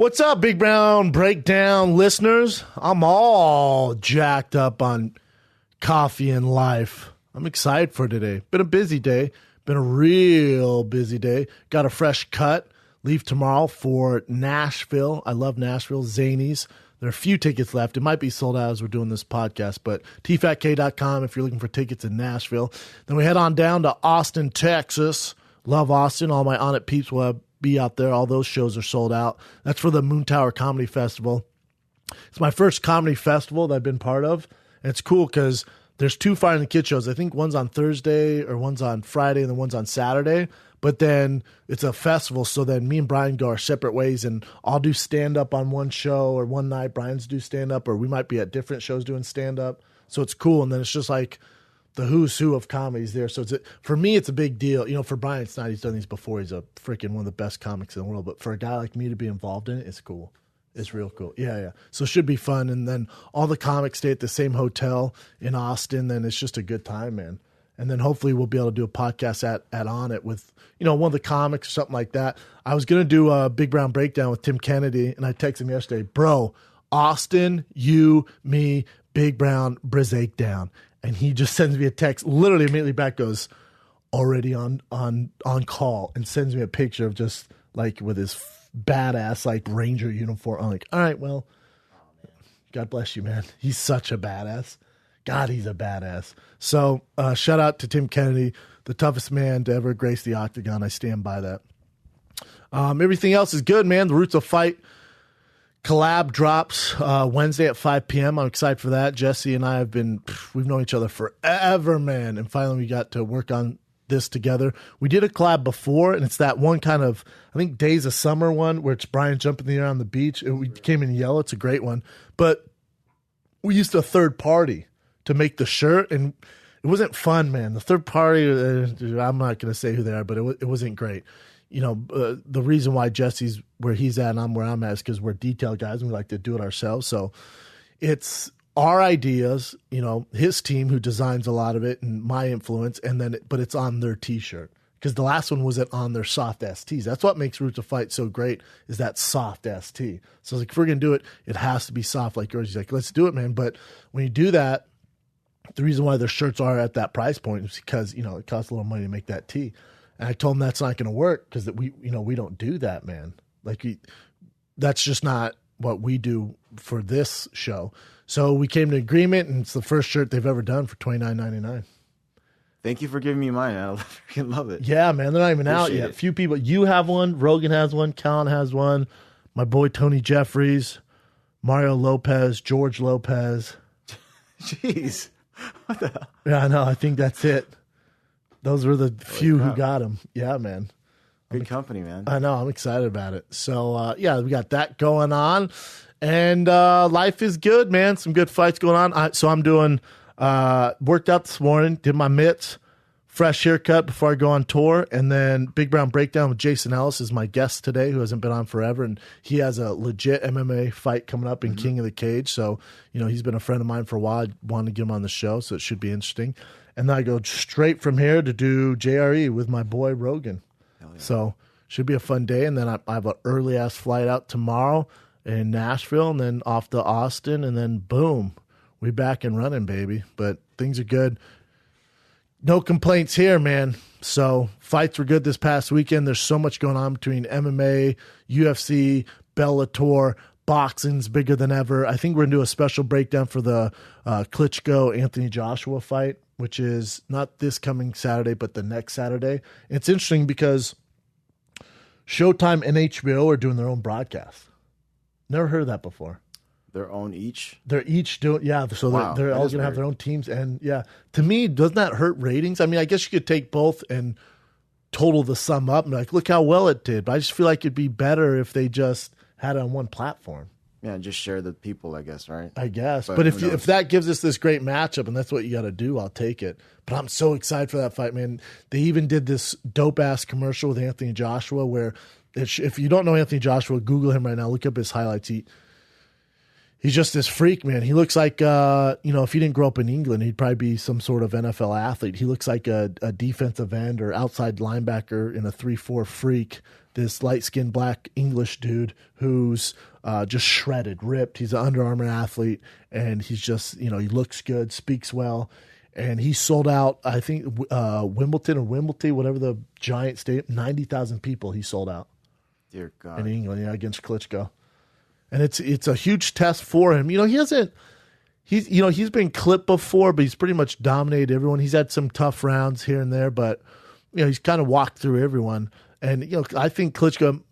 What's up, Big Brown Breakdown listeners? I'm all jacked up on coffee and life. I'm excited for today. Been a busy day. Been a real busy day. Got a fresh cut. Leave tomorrow for Nashville. I love Nashville. Zanies. There are a few tickets left. It might be sold out as we're doing this podcast, but tfatk.com if you're looking for tickets in Nashville. Then we head on down to Austin, Texas. Love Austin. All my On It peeps will be out there. All those shows are sold out. That's for the Moon Tower Comedy Festival. It's my first comedy festival that I've been part of. And it's cool because there's two Fire and the Kid shows. I think one's on Thursday or one's on Friday and then one's on Saturday. But then it's a festival, so then me and Brian go our separate ways, and I'll do stand-up on one show, or one night Brian's do stand-up, or we might be at different shows doing stand-up. So it's cool, and then it's just like the who's who of comedies there. So for me, it's a big deal. You know, for Brian, it's not. He's done these before. He's a freaking one of the best comics in the world. But for a guy like me to be involved in it, it's cool. It's real cool. Yeah. So it should be fun. And then all the comics stay at the same hotel in Austin. Then it's just a good time, man. And then hopefully we'll be able to do a podcast at On It with, you know, one of the comics or something like that. I was going to do a Big Brown Breakdown with Tim Kennedy, and I texted him yesterday, bro, Austin, you, me, Big Brown, Breakdown. And he just sends me a text, literally immediately back, goes, already on call, and sends me a picture of just like with his badass like Ranger uniform. I'm like, all right, well, God bless you, man. He's such a badass. God, he's a badass. So shout out to Tim Kennedy, the toughest man to ever grace the octagon. I stand by that. Everything else is good, man. The Roots of Fight collab drops Wednesday at 5 p.m. I'm excited for that. Jesse and I we've known each other forever, man. And finally we got to work on this together. We did a collab before, and it's that one kind of, I think, Days of Summer one where it's Brian jumping in the air on the beach. We came in yellow. It's a great one. But we used a third party to make the shirt, and it wasn't fun, man. The third party, I'm not going to say who they are, but it wasn't great. You know, the reason why Jesse's where he's at and I'm where I'm at is because we're detail guys and we like to do it ourselves. So it's our ideas, you know, his team who designs a lot of it and my influence, and then but it's on their T-shirt. Because the last one wasn't on their soft-ass tees. That's what makes Roots of Fight so great, is that soft-ass tee. So like, if we're going to do it, it has to be soft like yours. He's like, let's do it, man. But when you do that, the reason why their shirts are at that price point is because, you know, it costs a little money to make that tee. And I told him that's not going to work because we don't do that, man. Like that's just not what we do for this show. So we came to agreement, and it's the first shirt they've ever done for $29.99. Thank you for giving me mine. I freaking love it. Yeah, man. They're not even out Appreciate yet. it. Few people. You have one. Rogan has one. Callan has one. My boy Tony Jeffries, Mario Lopez, George Lopez. Jeez. What the hell? Yeah, I know. I think that's it. Those were the few who got them. Yeah, man. Good company, man. I know. I'm excited about it. So, yeah, we got that going on. And life is good, man. Some good fights going on. So I'm doing, worked out this morning, did my mitts, fresh haircut before I go on tour. And then Big Brown Breakdown with Jason Ellis is my guest today, who hasn't been on forever. And he has a legit MMA fight coming up in King of the Cage. So, you know, he's been a friend of mine for a while. I wanted to get him on the show, so it should be interesting. And then I go straight from here to do JRE with my boy Rogan. Yeah. So should be a fun day. And then I have an early-ass flight out tomorrow in Nashville, and then off to Austin, and then boom, we back and running, baby. But things are good. No complaints here, man. So fights were good this past weekend. There's so much going on between MMA, UFC, Bellator. Boxing's bigger than ever. I think we're going to do a special breakdown for the Klitschko-Anthony Joshua fight, which is not this coming Saturday, but the next Saturday. And it's interesting because Showtime and HBO are doing their own broadcast. Never heard of that before. Their own each? They're each doing, yeah. So Wow, they're all going to have their own teams. And yeah, to me, doesn't that hurt ratings? I mean, I guess you could take both and total the sum up and be like, look how well it did. But I just feel like it'd be better if they just had it on one platform. Yeah, just share the people, I guess, right? I guess. But if that gives us this great matchup and that's what you got to do, I'll take it. But I'm so excited for that fight, man. They even did this dope-ass commercial with Anthony Joshua where if you don't know Anthony Joshua, Google him right now. Look up his highlights. He's just this freak, man. He looks like, if he didn't grow up in England, he'd probably be some sort of NFL athlete. He looks like a defensive end or outside linebacker in a 3-4 freak. this light-skinned black English dude who's just shredded, ripped. He's an Under Armour athlete, and he's just, he looks good, speaks well. And he sold out, I think, Wimbledon, whatever the giant stadium, 90,000 people he sold out. Dear God. In England, against Klitschko. And it's a huge test for him. He's been clipped before, but he's pretty much dominated everyone. He's had some tough rounds here and there, but he's kind of walked through everyone. And I think Klitschko,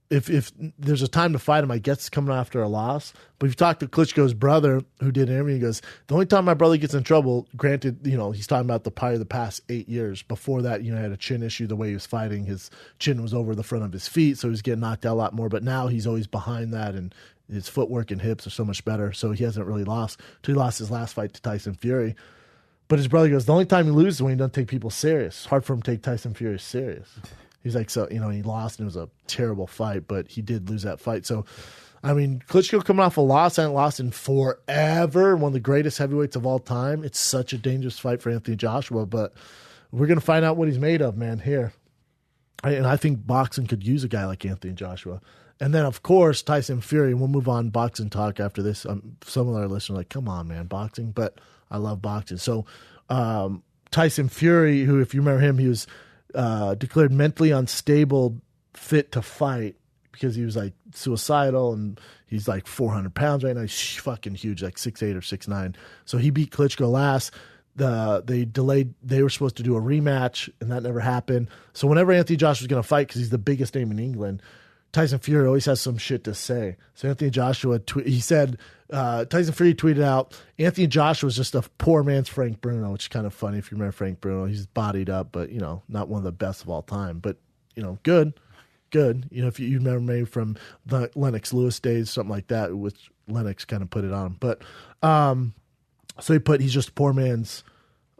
if there's a time to fight him, I guess it's coming after a loss. But if you talk to Klitschko's brother, who did an interview, he goes, the only time my brother gets in trouble, granted, he's talking about probably the past 8 years. Before that, he had a chin issue. The way he was fighting, his chin was over the front of his feet, so he was getting knocked out a lot more. But now he's always behind that, and his footwork and hips are so much better. So he hasn't really lost until he lost his last fight to Tyson Fury. But his brother goes, the only time he loses is when he doesn't take people serious. It's hard for him to take Tyson Fury serious. He's like, so, he lost, and it was a terrible fight, but he did lose that fight. So, Klitschko coming off a loss, hasn't lost in forever, one of the greatest heavyweights of all time. It's such a dangerous fight for Anthony Joshua, but we're going to find out what he's made of, man, here. And I think boxing could use a guy like Anthony Joshua. And then, of course, Tyson Fury, and we'll move on boxing talk after this. Some of our listeners are like, come on, man, boxing, but I love boxing. So, Tyson Fury, who, if you remember him, he was declared mentally unstable, fit to fight, because he was like suicidal, and he's like 400 pounds right now. He's fucking huge, like 6'8" or 6'9". So he beat Klitschko last. They were supposed to do a rematch, and that never happened. So whenever Anthony Joshua was going to fight, because he's the biggest name in England, Tyson Fury always has some shit to say. So Anthony Joshua, he said, Tyson Fury tweeted out, Anthony Joshua was just a poor man's Frank Bruno, which is kind of funny if you remember Frank Bruno. He's bodied up, but, not one of the best of all time. But, good. If you remember maybe from the Lennox Lewis days, something like that, which Lennox kind of put it on him. But so he's just a poor man's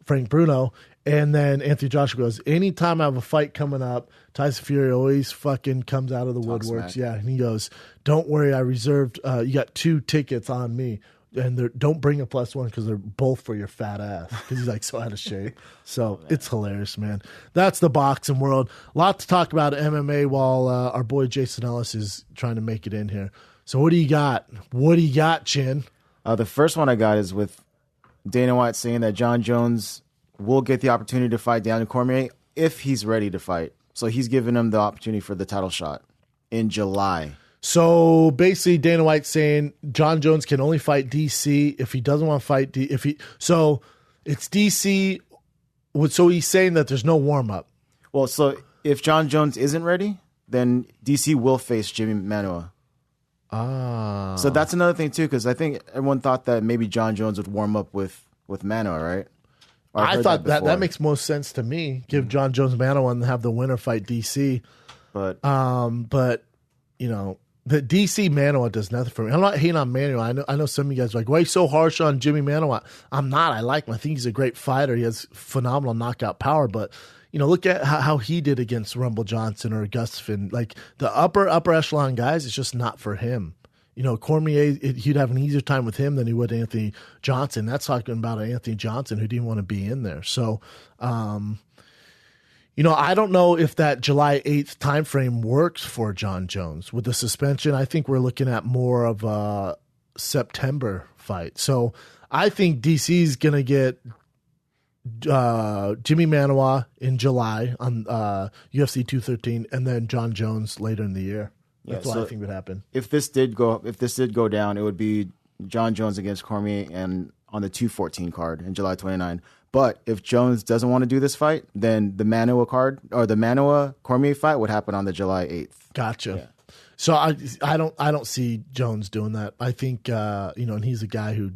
Frank Bruno. And then Anthony Joshua goes, anytime I have a fight coming up, Tyson Fury always fucking comes out of the woodworks. Yeah, and he goes, don't worry, I reserved, you got 2 tickets on me. And don't bring a +1 because they're both for your fat ass. Because he's like so out of shape. So it's hilarious, man. That's the boxing world. A lot to talk about MMA while our boy Jason Ellis is trying to make it in here. So what do you got? Chin? The first one I got is with Dana White saying that John Jones will get the opportunity to fight Daniel Cormier if he's ready to fight. So he's giving him the opportunity for the title shot in July. So basically, Dana White's saying John Jones can only fight DC if he doesn't want to fight so it's DC. So he's saying that there's no warm up. Well, so if John Jones isn't ready, then DC will face Jimmy Manuwa. So that's another thing too, because I think everyone thought that maybe John Jones would warm up with Manuwa, right? I thought that makes most sense to me. Give John Jones Manuwa and have the winner fight DC. But the DC Manuwa does nothing for me. I'm not hating on Manuwa. I know some of you guys are like, why are you so harsh on Jimmy Manuwa? I'm not. I like him. I think he's a great fighter. He has phenomenal knockout power. But, look at how he did against Rumble Johnson or Gustafsson. Like the upper echelon guys, it's just not for him. Cormier, he'd have an easier time with him than he would Anthony Johnson. That's talking about Anthony Johnson who didn't want to be in there. So, I don't know if that July 8th timeframe works for John Jones with the suspension. I think we're looking at more of a September fight. So I think DC's going to get Jimmy Manuwa in July on UFC 213, and then John Jones later in the year. That's what I think would happen. If this did go down, it would be John Jones against Cormier and on the 214 card in July 29. But if Jones doesn't want to do this fight, then the Manuwa card or the Manuwa Cormier fight would happen on the July 8th. Gotcha. Yeah. So I don't see Jones doing that. I think and he's a guy who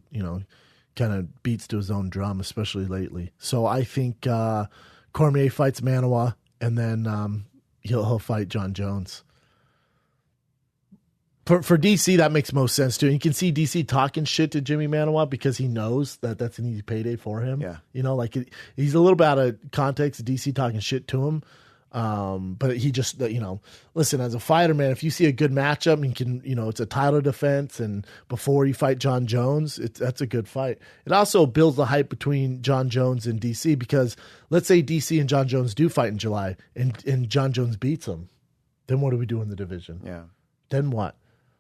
kind of beats to his own drum, especially lately. So I think Cormier fights Manuwa, and then he'll fight John Jones. For DC, that makes most sense too. And you can see DC talking shit to Jimmy Manuwa because he knows that that's an easy payday for him. Yeah, he's a little bit out of context. DC talking shit to him, but he just listen, as a fighter, man. If you see a good matchup, you can it's a title defense, and before you fight John Jones, that's a good fight. It also builds the hype between John Jones and DC because let's say DC and John Jones do fight in July, and John Jones beats him. then what do we do in the division? Yeah. Then what?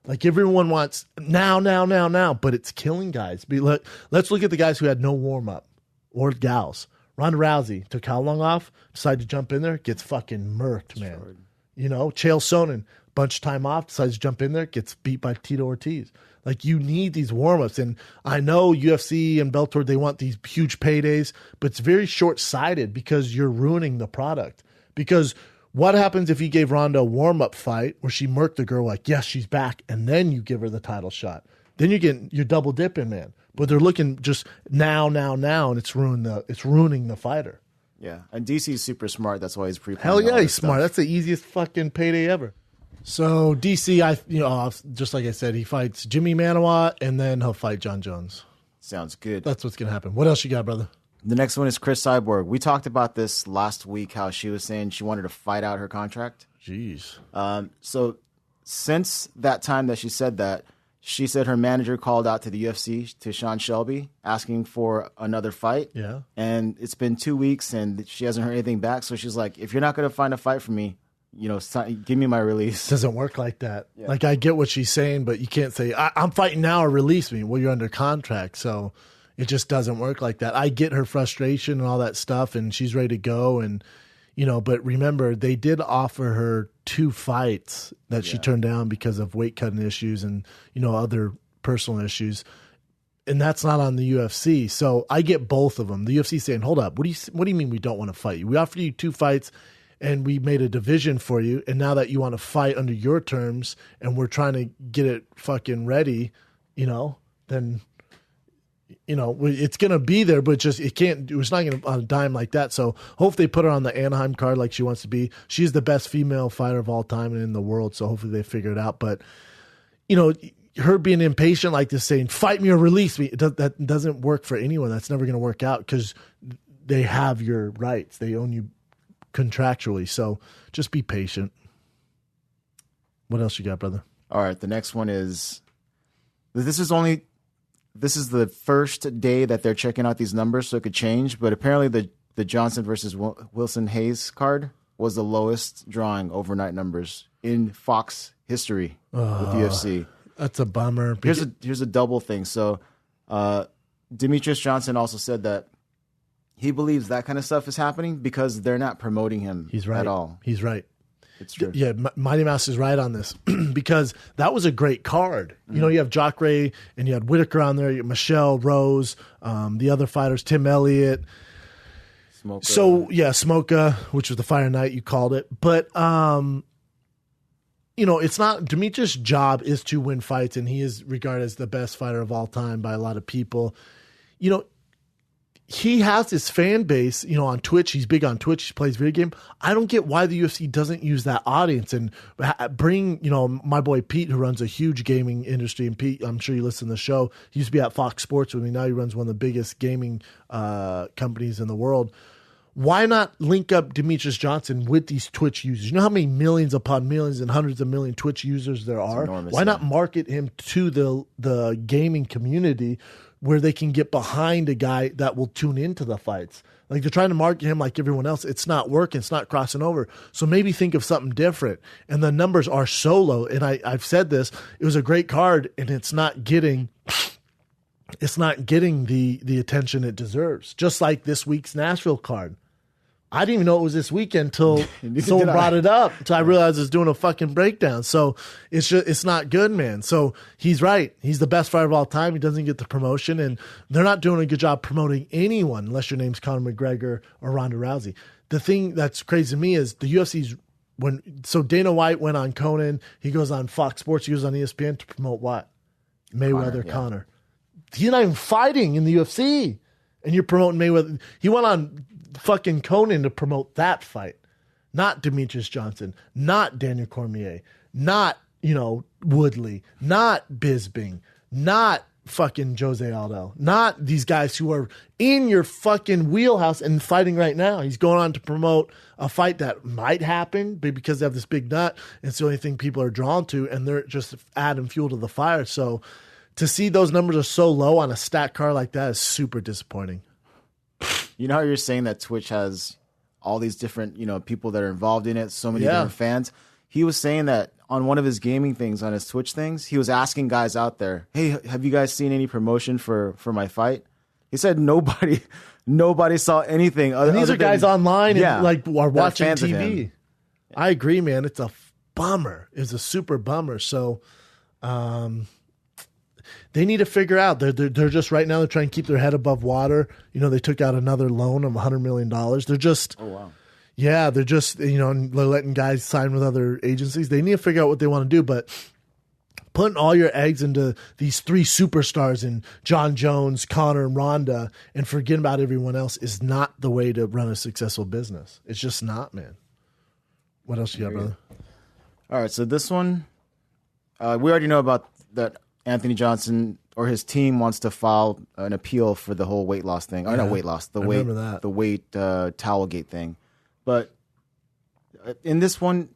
Like everyone wants now, but it's killing guys. Let's look at the guys who had no warm up or gals. Ronda Rousey took how long off? Decided to jump in there, gets fucking murked, man. Sure. You know, Chael Sonnen, bunch of time off, decides to jump in there, gets beat by Tito Ortiz. Like, you need these warm-ups. And I know UFC and Bellator, they want these huge paydays, but it's very short-sighted because you're ruining the product. Because what happens if you gave Ronda a warm-up fight where she murked the girl like, yes, she's back, and then you give her the title shot? Then you're double dipping, man. But they're looking just now, and it's ruining the fighter. Yeah, and DC's super smart. That's why he's pre-planning. Hell yeah, he's stuff. smart. That's the easiest fucking payday ever. So DC, just like I said, he fights Jimmy Manoa, and then he'll fight John Jones. Sounds good. That's what's gonna happen. What else you got, brother? The next one is Chris Cyborg. We talked about this last week, how she was saying she wanted to fight out her contract. Jeez. So since that time that she said that, she said her manager called out to the UFC, to Sean Shelby, asking for another fight. Yeah. And it's been 2 weeks, and she hasn't heard anything back. So she's like, if you're not going to find a fight for me, give me my release. Doesn't work like that. Yeah. Like, I get what she's saying, but you can't say, I'm fighting now or release me. Well, you're under contract, so it just doesn't work like that. I get her frustration and all that stuff, and she's ready to go. And, but remember, they did offer her 2 fights that she turned down because of weight cutting issues and, other personal issues. And that's not on the UFC. So I get both of them. The UFC saying, hold up, what do you mean we don't want to fight you? We offered you 2 fights and we made a division for you. And now that you want to fight under your terms and we're trying to get it fucking ready, then, it's going to be there, but it's not going to on a dime like that. So hopefully they put her on the Anaheim card like she wants to be. She's the best female fighter of all time and in the world. So hopefully they figure it out. But, her being impatient like this, saying, fight me or release me, that doesn't work for anyone. That's never going to work out because they have your rights. They own you contractually. So just be patient. What else you got, brother? All right. The next one is, this is the first day that they're checking out these numbers, so it could change. But apparently the Johnson versus Wilson Hayes card was the lowest drawing overnight numbers in Fox history with UFC. That's a bummer. Here's a double thing. So Demetrius Johnson also said that he believes that kind of stuff is happening because they're not promoting him at all. He's right. It's true. Yeah, Mighty Mouse is right on this because that was a great card. You have Jacare and you had Whitaker on there, you had Michelle, Rose, the other fighters, Tim Elliott. Smoker. So, yeah, Smoka, which was the Fight Night, you called it. But, it's not – Demetrius' job is to win fights, and he is regarded as the best fighter of all time by a lot of people. He has this fan base, on Twitch. He's big on Twitch. He plays video game. I don't get why the UFC doesn't use that audience and bring, my boy Pete, who runs a huge gaming industry. And Pete, I'm sure you listen to the show. He used to be at Fox Sports with me. Now he runs one of the biggest gaming companies in the world. Why not link up Demetrius Johnson with these Twitch users? You know how many millions upon millions and hundreds of million Twitch users there are? Enormous, Why not market him to the gaming community where they can get behind a guy that will tune into the fights? Like, they're trying to market him like everyone else. It's not working. It's not crossing over. So maybe think of something different. And the numbers are so low. And I've said this. It was a great card, and it's not getting the attention it deserves. Just like this week's Nashville card. I didn't even know it was this weekend until someone brought it up. Until I realized I was doing a fucking breakdown. So it's not good, man. So he's right. He's the best fighter of all time. He doesn't get the promotion, and they're not doing a good job promoting anyone unless your name's Conor McGregor or Ronda Rousey. The thing that's crazy to me is the UFC's so Dana White went on Conan. He goes on Fox Sports. He goes on ESPN to promote what? Mayweather, Conor. He's not even fighting in the UFC, and you're promoting Mayweather. He went on fucking Conan to promote that fight, not Demetrius Johnson, not Daniel Cormier, not Woodley, not Bisping, not fucking Jose Aldo, not these guys who are in your fucking wheelhouse and fighting right now. He's going on to promote a fight that might happen, but because they have this big nut, it's the only thing people are drawn to, and they're just adding fuel to the fire. So to see those numbers are so low on a stat card like that is super disappointing. You know how you're saying that Twitch has all these different, people that are involved in it, so many different fans? he was saying that on one of his gaming things, on his Twitch things, he was asking guys out there, hey, have you guys seen any promotion for my fight? He said nobody saw anything. And these are guys online and like are watching TV. I agree, man. It's a bummer. It's a super bummer. So they need to figure out. They're just right now, they're trying to keep their head above water. You know, they took out another loan of $100 million. They're just, oh, wow. Yeah, they're just, you know, they're letting guys sign with other agencies. They need to figure out what they want to do, but putting all your eggs into these three superstars in John Jones, Conor, and Ronda and forgetting about everyone else is not the way to run a successful business. It's just not, man. What else you got, brother? All right, so this one, we already know about that Anthony Johnson or his team wants to file an appeal for the whole weight loss thing. Or not weight loss, the weight Towelgate thing. But in this one,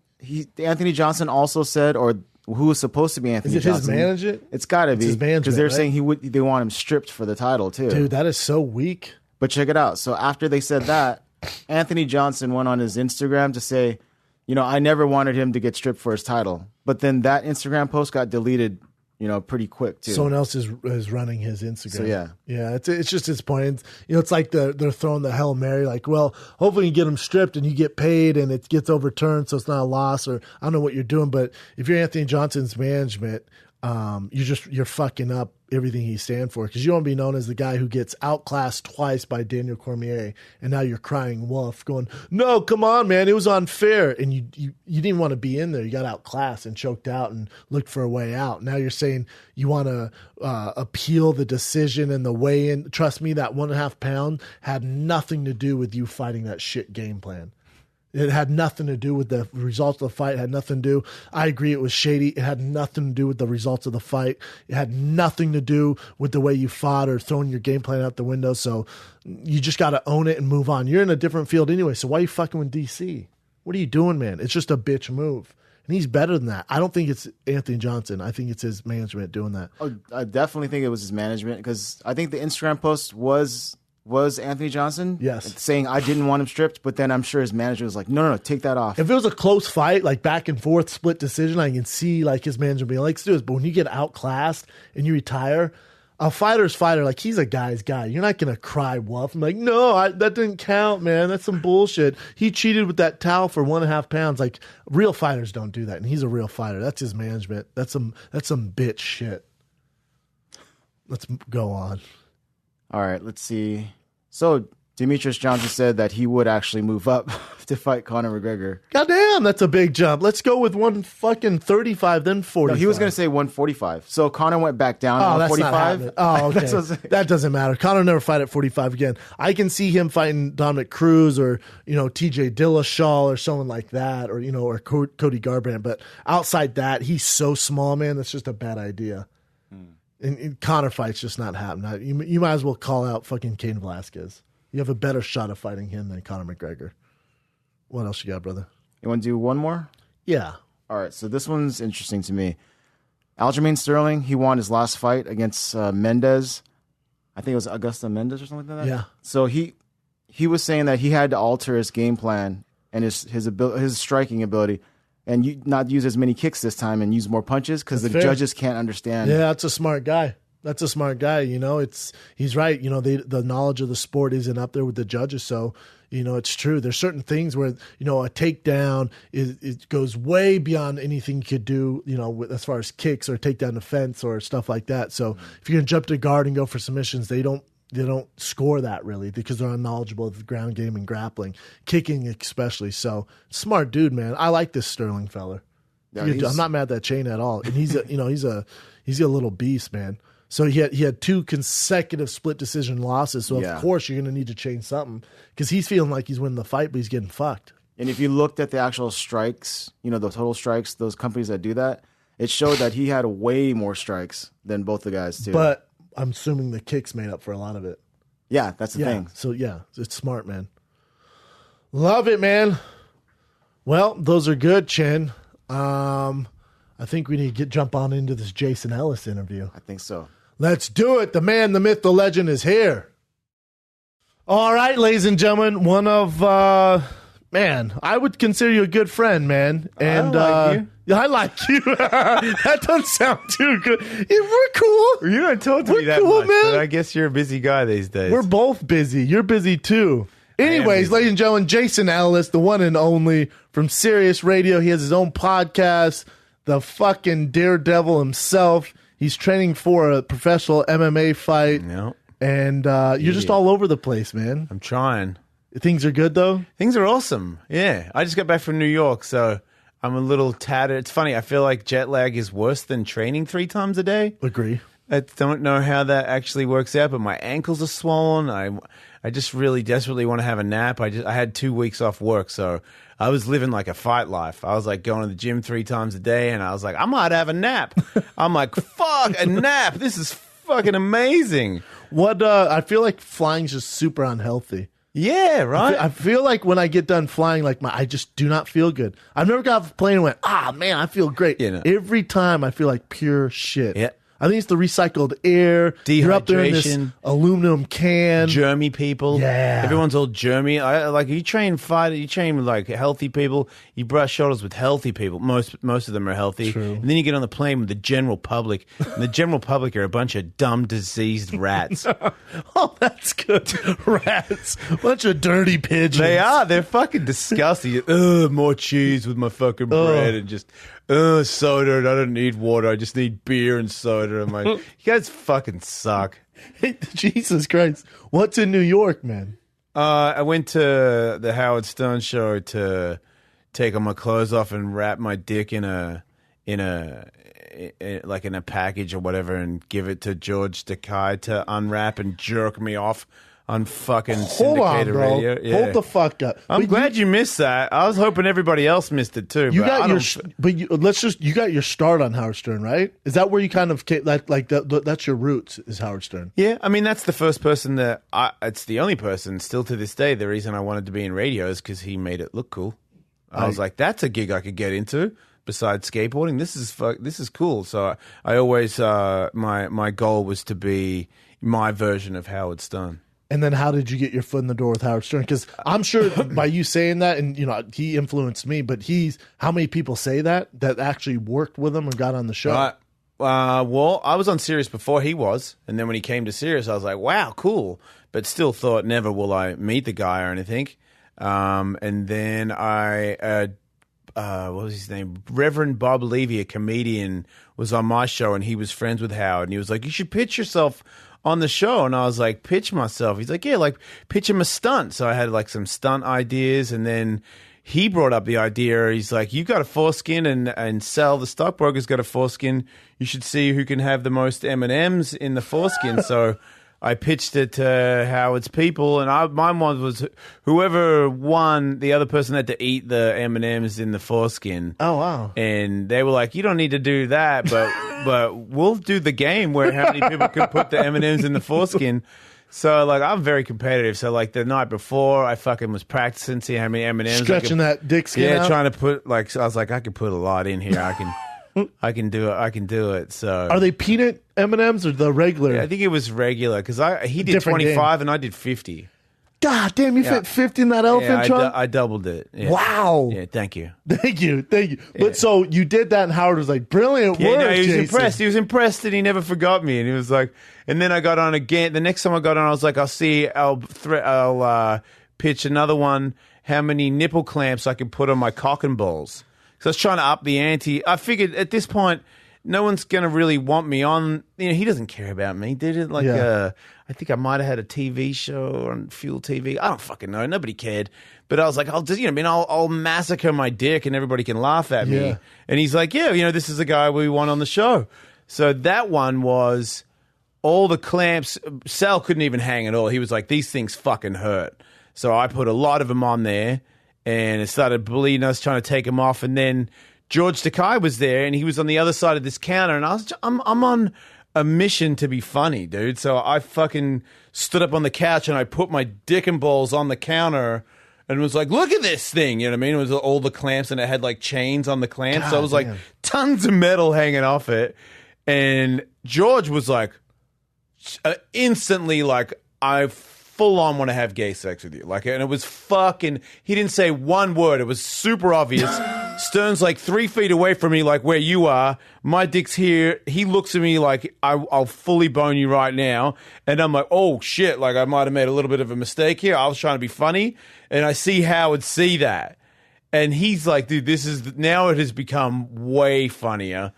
Anthony Johnson also said, or who was supposed to be Anthony Johnson. Is it his manager? It's got to be, because they're saying they want him stripped for the title too. Dude, that is so weak. But check it out. So after they said that, Anthony Johnson went on his Instagram to say, you know, I never wanted him to get stripped for his title. But then that Instagram post got deleted, you know, pretty quick too. Someone else is running his Instagram. So yeah, it's just his point. You know, it's like they're throwing the Hail Mary, like, well, hopefully you get him stripped and you get paid and it gets overturned, so it's not a loss. Or I don't know what you're doing, but if you're Anthony Johnson's management, you're fucking up everything he stands for, because you want to be known as the guy who gets outclassed twice by Daniel Cormier, and now you're crying wolf, going, "No, come on, man, it was unfair," and you didn't want to be in there. You got outclassed and choked out and looked for a way out. Now you're saying you want to appeal the decision and the weigh-in. Trust me, that 1.5 pound had nothing to do with you fighting that shit game plan. It had nothing to do with the results of the fight. It had nothing to do. I agree it was shady. It had nothing to do with the results of the fight. It had nothing to do with the way you fought or throwing your game plan out the window. So you just got to own it and move on. You're in a different field anyway. So why are you fucking with DC? What are you doing, man? It's just a bitch move. And he's better than that. I don't think it's Anthony Johnson. I think it's his management doing that. Oh, I definitely think it was his management, because I think the Instagram post was Anthony Johnson, yes, saying I didn't want him stripped, but then I'm sure his manager was like, no, take that off. If it was a close fight, like back and forth split decision, I can see like his manager being like, let's do this. But when you get outclassed and you retire, a fighter's fighter, like he's a guy's guy. You're not going to cry wolf. I'm like, no, that didn't count, man. That's some bullshit. He cheated with that towel for 1.5 pounds. Like real fighters don't do that. And he's a real fighter. That's his management. That's some bitch shit. Let's go on. All right, let's see. So Demetrius Johnson said that he would actually move up to fight Conor McGregor. Goddamn, that's a big jump. Let's go with 135, then 40. No, he was going to say 145. So Conor went back down to 145. Oh, okay. That doesn't matter. Conor never fight at 45 again. I can see him fighting Dominic Cruz or, you know, TJ Dillashaw or someone like that, or, you know, or Cody Garbrandt. But outside that, he's so small, man. That's just a bad idea. And Conor fight's just not happening. You might as well call out fucking Cain Velasquez. You have a better shot of fighting him than Conor McGregor. What else you got, brother? You want to do one more? Yeah. All right, so this one's interesting to me. Aljamain Sterling, he won his last fight against Mendez. I think it was Augusta Mendez or something like that. Yeah. So he was saying that he had to alter his game plan and his striking ability, and not use as many kicks this time and use more punches, because the judges can't understand. Yeah, that's a smart guy. You know, he's right. You know, the knowledge of the sport isn't up there with the judges. So, you know, it's true. There's certain things where, you know, a takedown it goes way beyond anything you could do, you know, as far as kicks or takedown defense or stuff like that. So if you're going to jump to guard and go for submissions, they don't score that really, because they're unknowledgeable of the ground game and grappling, kicking especially. So smart dude, man. I like this Sterling fella. Yeah, I'm not mad at that chain at all. And he's a little beast, man. So he had 2 consecutive split decision losses. So of course you're going to need to change something, because he's feeling like he's winning the fight, but he's getting fucked. And if you looked at the actual strikes, you know, the total strikes, those companies that do that, it showed that he had way more strikes than both the guys too. But I'm assuming the kicks made up for a lot of it. Yeah, that's the thing. So yeah, it's smart, man. Love it, man. Well, those are good, Chin. I think we need to jump on into this Jason Ellis interview. I think so. Let's do it. The man, the myth, the legend is here. All right, ladies and gentlemen, one of Man, I would consider you a good friend, man. And I like you. That doesn't sound too good. Yeah, we're cool. You don't talk to me that cool, much, man. but I guess you're a busy guy these days. We're both busy. You're busy too. Anyways, ladies and gentlemen, Jason Ellis, the one and only from Sirius Radio. He has his own podcast, the fucking Daredevil himself. He's training for a professional MMA fight. Yep. And you're just all over the place, man. I'm trying. Things are good, though? Things are awesome. Yeah. I just got back from New York, so I'm a little tattered. It's funny. I feel like jet lag is worse than training 3 times a day. Agree. I don't know how that actually works out, but my ankles are swollen. I just really desperately want to have a nap. I had 2 weeks off work, so I was living like a fight life. I was like going to the gym 3 times a day, and I was like, I might have a nap. I'm like, fuck, a nap. This is fucking amazing. I feel like flying's just super unhealthy. Yeah, right? I feel like when I get done flying, like I just do not feel good. I've never got off a plane and went, man, I feel great. You know. Every time I feel like pure shit. Yeah. I think it's the recycled air. You're up there in this aluminum can. Germy people. Yeah. Everyone's all germy. You train with like healthy people. You brush shoulders with healthy people. Most of them are healthy. True. And then you get on the plane with the general public. And the general public are a bunch of dumb, diseased rats. Oh, that's good. Rats. Bunch of dirty pigeons. They are. They're fucking disgusting. Ugh, more cheese with my fucking bread and just... soda, and I don't need water. I just need beer and soda. I'm like, you guys fucking suck. Hey, Jesus Christ. What's in New York, man? I went to the Howard Stern show to take all my clothes off and wrap my dick in a package or whatever and give it to George Takei to unwrap and jerk me off on fucking syndicated radio. Yeah. Hold the fuck up. I'm glad you missed that. I was hoping everybody else missed it too. You got you got your start on Howard Stern, right? Is that where you kind of that's your roots? Is Howard Stern? Yeah, I mean that's the first person it's the only person still to this day. The reason I wanted to be in radio is because he made it look cool. I was like, that's a gig I could get into. Besides skateboarding, this is cool. So I always my goal was to be my version of Howard Stern. And then how did you get your foot in the door with Howard Stern? Because I'm sure by you saying that, and he influenced me, but how many people say that actually worked with him and got on the show? Well, I was on Sirius before he was, and then when he came to Sirius, I was like, wow, cool. But still thought never will I meet the guy or anything. And then what was his name? Reverend Bob Levy, a comedian, was on my show, and he was friends with Howard, and he was like, you should pitch yourself on the show. And I was like, pitch myself? He's like, yeah, like pitch him a stunt. So I had like some stunt ideas, and then he brought up the idea. He's like, you got a foreskin and sell. The stockbroker's got a foreskin. You should see who can have the most M&Ms in the foreskin. So I pitched it to Howard's people, and mine was whoever won, the other person had to eat the M&Ms in the foreskin. Oh, wow. And they were like, you don't need to do that, but we'll do the game where how many people can put the M&Ms in the foreskin. So, like, I'm very competitive. So, like, the night before, I fucking was practicing, see how many M&Ms. Stretching that dick skin out? Trying to put, like, so I was like, I could put a lot in here. I can do it. So are they peanut M&Ms or the regular? Yeah, I think it was regular because he did Different 25 game. and I did 50. God damn, you fit 50 in that elephant trunk? I doubled it. Yeah. Wow. Yeah, thank you. Thank you. Yeah. But so you did that, and Howard was like, brilliant work, he was Jason. impressed. He was impressed, and he never forgot me. And he was like, and then I got on again. The next time I got on, I was like, I'll pitch another one. How many nipple clamps I could put on my cock and balls? So I was trying to up the ante. I figured at this point, no one's going to really want me on. He doesn't care about me. Did it I think I might have had a TV show on Fuel TV. I don't fucking know. Nobody cared. But I was like, I'll massacre my dick and everybody can laugh at me. Yeah. And he's like, yeah, this is the guy we want on the show. So that one was all the clamps. Sal couldn't even hang at all. He was like, these things fucking hurt. So I put a lot of them on there. And it started bleeding. I was trying to take him off, and then George Takei was there, and he was on the other side of this counter. And I'm on a mission to be funny, dude. So I fucking stood up on the couch and I put my dick and balls on the counter, and was like, "Look at this thing!" You know what I mean? It was all the clamps, and it had like chains on the clamps. So it was like tons of metal hanging off it. And George was like, instantly like, I full on want to have gay sex with you. Like, and it was fucking, he didn't say one word. It was super obvious. Stern's like 3 feet away from me, like where you are. My dick's here. He looks at me like, I'll fully bone you right now. And I'm like, oh shit, like I might have made a little bit of a mistake here. I was trying to be funny. And I see Howard see that. And he's like, dude, now it has become way funnier.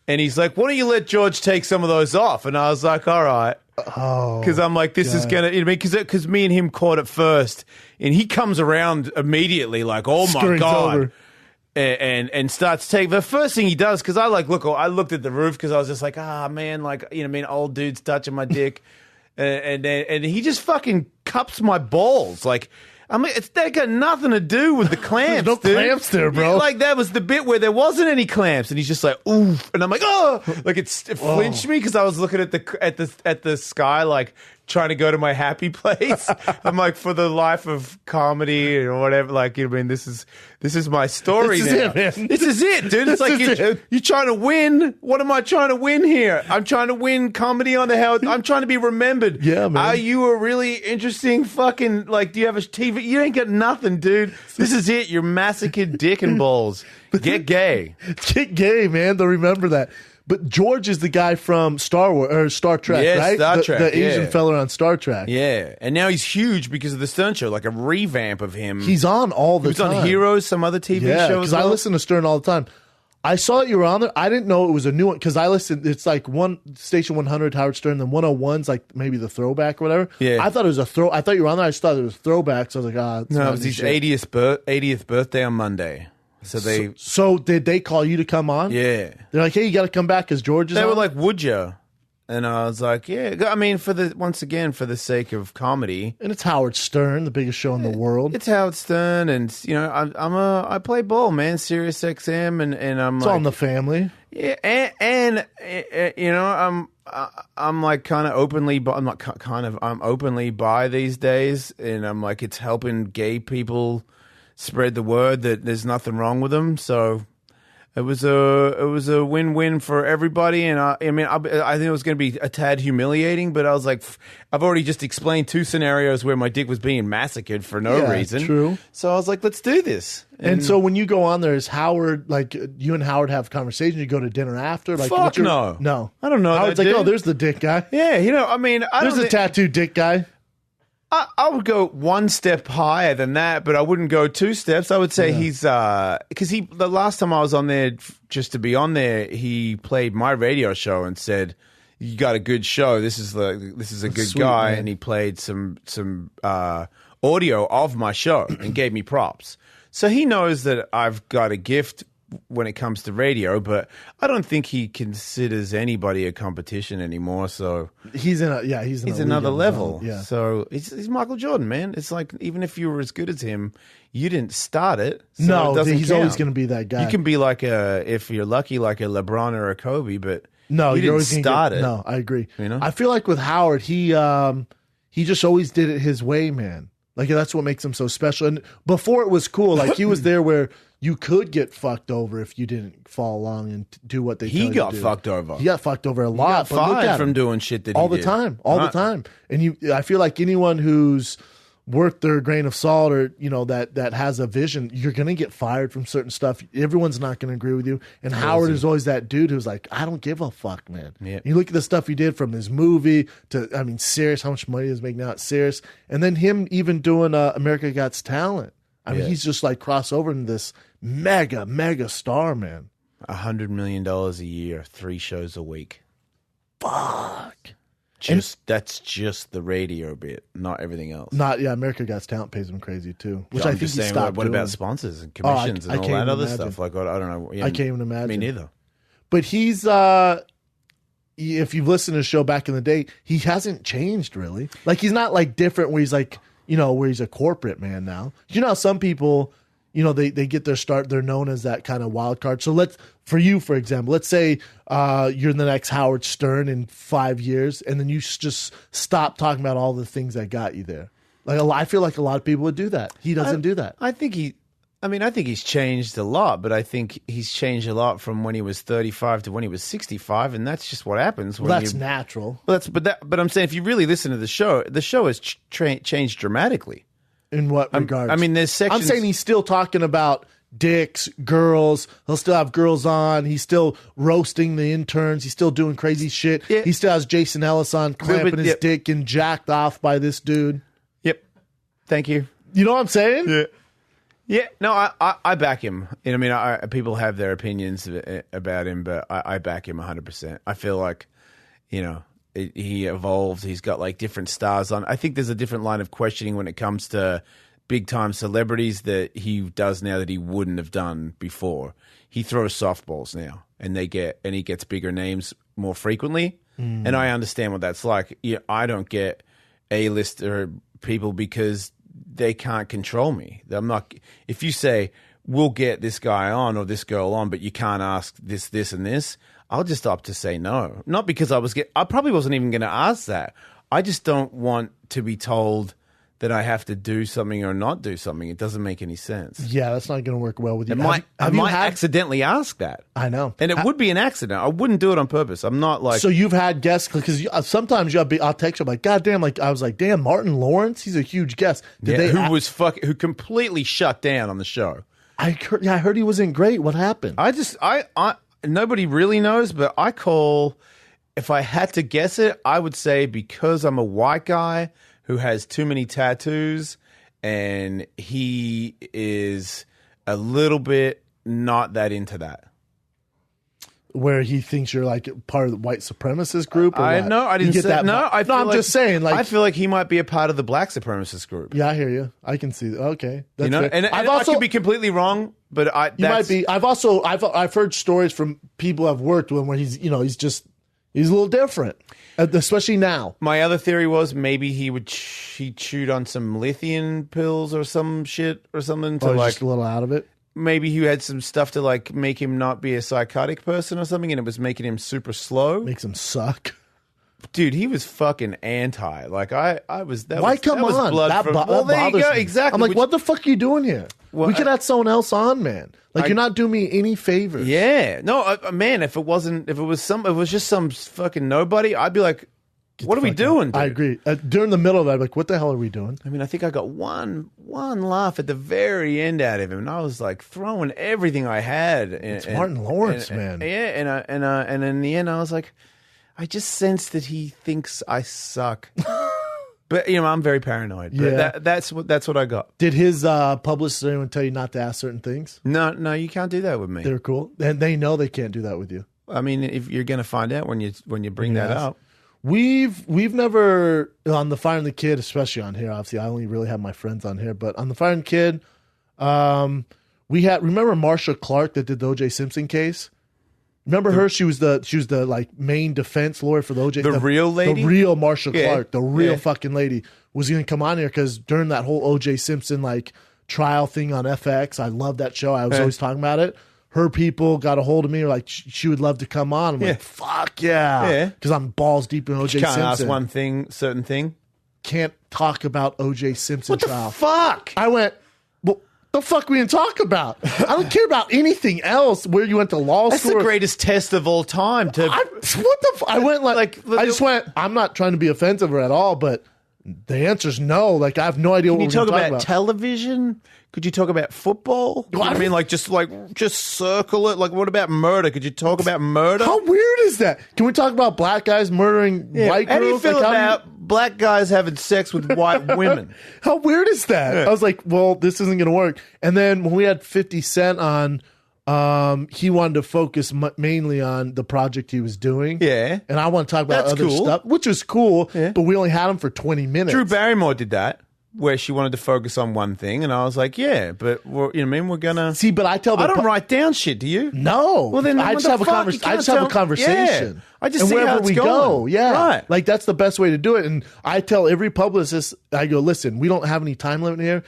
And he's like, why don't you let George take some of those off? And I was like, all right. Oh, because I'm like, this is gonna, because me and him caught it first, and he comes around immediately like, oh my Scurries god, over. and starts taking the first thing he does, because I looked at the roof because I was just like, man, like old dude's touching my dick, and he just fucking cups my balls like. I mean, that got nothing to do with the clamps, no dude. clamps there, bro. Yeah, like, that was the bit where there wasn't any clamps, and he's just like, oof, and I'm like, oh, like it flinched me because I was looking at the sky, like trying to go to my happy place. I'm like, for the life of comedy or whatever, like, this is my story This is now. it, man. This is it, dude. It's like you're trying to win. What am I trying to win here? I'm trying to win comedy on the hell. I'm trying to be remembered. Yeah, man. Are you a really interesting fucking, like, do you have a TV? You ain't got nothing, dude. This is it. You're massacred dick and balls. Get gay. Get gay, man. They'll remember that. But George is the guy from Star Wars or Star Trek, Yeah, right? Star Trek, the Asian yeah. fella on Star Trek. Yeah. And now he's huge because of the Stern Show, like a revamp of him. He's on all the He was time. on Heroes, some other TV Yeah, shows. because I listen to Stern all the time. I saw that you were on there. I didn't know it was a new one because I listened. It's like one Station 100 Howard Stern, then 101's like maybe the throwback or whatever. Yeah. I thought it was a throw. I thought you were on there. I just thought it was throwback. So I was like, No, it was his 80th birthday on Monday. So they, So did they call you to come on? yeah. They're like, hey, you got to come back because George is They on? were like, would you? And I was like, yeah. I mean, for the sake of comedy. And it's Howard Stern, the biggest show in the world. It's Howard Stern, and I play ball, man. Sirius XM, and I'm It's like, all in the family. yeah, and I'm like kind of openly, I'm not kind of, I'm openly bi these days, and I'm like, it's helping gay people spread the word that there's nothing wrong with them. So it was a win-win for everybody, and I think it was going to be a tad humiliating, but I was like, I've already just explained 2 scenarios where my dick was being massacred for no Yeah, reason. true. So I was like, let's do this. And so when you go on there, is Howard, like, you and Howard have conversations? You go to dinner after? Like, Fuck what's your- no. No. I don't know Howard's that like, dude. oh, there's the dick guy. Yeah, I mean, There's a tattooed dick guy. I would go one step higher than that, but I wouldn't go 2 steps. I would say he's because the last time I was on there, just to be on there, he played my radio show and said, "You got a good show. This is a good Sweet, guy," man. and he played some audio of my show and gave me props. So he knows that I've got a gift when it comes to radio, but I don't think he considers anybody a competition anymore. So He's in a he's league another of his level. own. Yeah. So he's Michael Jordan, man. It's like, even if you were as good as him, you didn't start it. So No, it doesn't he's count. always going to be that guy. You can be like if you're lucky, like a LeBron or a Kobe, but No, you you're didn't always gonna start get, it. No, I agree. You know? I feel like with Howard, he just always did it his way, man. Like, that's what makes him so special. And before it was cool, like, he was there where you could get fucked over if you didn't follow along and do what they tell He you got to do. fucked over. He got fucked over a He lot. got but look fired at from him. doing shit that all he the did. time, all the Right. time. And I feel like anyone who's worth their grain of salt, or that has a vision, you're gonna get fired from certain stuff. Everyone's not gonna agree with you. And Howard is always that dude who's like, I don't give a fuck, man. Yeah. You look at the stuff he did from his movie to, I mean, Sirius, how much money he's making now at Sirius, and then him even doing America Got Talent. I mean, Yeah. he's just like crossover into this mega star, man. $100 million a year, 3 shows a week. Fuck. That's just the radio bit, not everything else. America Got Talent pays him crazy too, which I'm I think just he saying, stopped what doing. about sponsors and Oh, I commissions and all can't that even other imagine. stuff? Like, I don't know. Yeah, I can't even imagine. Me neither. But he's if you've listened to the show back in the day, he hasn't changed really. Like, he's not like different where he's like, where he's a corporate man now. You know how some people, they get their start, they're known as that kind of wild card. So for you, for example, let's say you're the next Howard Stern in 5 years, and then you just stop talking about all the things that got you there. Like, I feel like a lot of people would do that. He doesn't do that. I think I mean, I think he's changed a lot, but I think he's changed a lot from when he was 35 to when he was 65, and that's just what happens. When That's natural. But I'm saying if you really listen to the show has changed dramatically. In what regards? I mean, there's sections. I'm saying he's still talking about dicks, girls. He'll still have girls on. He's still roasting the interns. He's still doing crazy shit. Yeah. He still has Jason Ellis on clamping his dick and jacked off by this dude. Yep. Thank you. You know what I'm saying? Yeah. Yeah, no, I back him. I mean, people have their opinions about him, but I back him 100%. I feel like, he evolved. He's got like different stars on. I think there's a different line of questioning when it comes to big time celebrities that he does now that he wouldn't have done before. He throws softballs now, and he gets bigger names more frequently. And I understand what that's like. I don't get A-lister people because they can't control me. I'm not. If you say we'll get this guy on or this girl on, but you can't ask this, and this, I'll just opt to say no. Not because I probably wasn't even going to ask that. I just don't want to be told that I have to do something or not do something. It doesn't make any sense. Yeah, that's not going to work well with you. I might accidentally ask that. I know. And it would be an accident. I wouldn't do it on purpose. I'm not like... So you've had guests, because sometimes I'll text you, I'm like, God damn, I was like, damn, Martin Lawrence, he's a huge guest. Who completely shut down on the show. I heard he wasn't great. What happened? Nobody really knows, but if I had to guess it, I would say because I'm a white guy who has too many tattoos, and he is a little bit not that into that. Where he thinks you're like part of the white supremacist group? Or I didn't say that. I'm just saying. Like, I feel like he might be a part of the black supremacist group. Yeah, I hear you. I can see that. Okay, that's fair. And I could be completely wrong, but might be. I've heard stories from people I've worked with where he's a little different, especially now. My other theory was maybe he chewed on some lithium pills or some shit or something to just a little out of it. Maybe he had some stuff to like make him not be a psychotic person or something, and it was making him super slow. Makes him suck. Dude, he was fucking anti. Like I was. Why come on? That there you go. Me. Exactly. I'm like, what the fuck are you doing here? Well, we could have someone else on, man. Like, you're not doing me any favors. Yeah. No, man. If it was just some fucking nobody, I'd be like, what are we doing? Dude? I agree. During the middle of it, I'm like, what the hell are we doing? I mean, I think I got one laugh at the very end out of him, and I was like throwing everything I had. It's Martin Lawrence, man. Yeah, and in the end, I was like, I just sense that he thinks I suck. But I'm very paranoid. Yeah, but that's what I got. Did his publicist or anyone tell you not to ask certain things? No, you can't do that with me. They're cool, and they know they can't do that with you. I mean, if you're going to find out when you bring that up. We've never on the Fire and the Kid, especially on here. Obviously, I only really have my friends on here, but on the Fire and Kid, we had remember Marsha Clark that did the O.J. Simpson case. Remember her? She was the like main defense lawyer for the O.J. The real lady, the real Marsha Clark, the real fucking lady was going to come on here because during that whole O.J. Simpson like trial thing on FX, I love that show. I was always talking about it. Her people got a hold of me, like she would love to come on. I'm like, fuck yeah, because I'm balls deep in O.J. Simpson. Can't ask one certain thing. Can't talk about O.J. Simpson what trial. What the fuck? I went, well, the fuck we didn't talk about? I don't care about anything else. Where you went to law That's school? That's the greatest test of all time. I went I just went. I'm not trying to be offensive or at all, but the answer's no. Like I have no idea what we're talking about. Television? Could you talk about football? You know what I mean, like just circle it. Like, what about murder? Could you talk about murder? How weird is that? Can we talk about black guys murdering white girls? How do you feel about black guys having sex with white women? How weird is that? Yeah. I was like, well, this isn't going to work. And then when we had 50 Cent on, he wanted to focus mainly on the project he was doing. Yeah. And I want to talk about other stuff, which was cool, but we only had him for 20 minutes. Drew Barrymore did that, where she wanted to focus on one thing, and I was like, yeah, but we're going to... See, but I don't write down shit, do you? No. Well, then I just have a conversation. Yeah. I just and see wherever how it's we going. go. Yeah. Right. Like, that's the best way to do it. And I tell every publicist, I go, listen, we don't have any time limit here.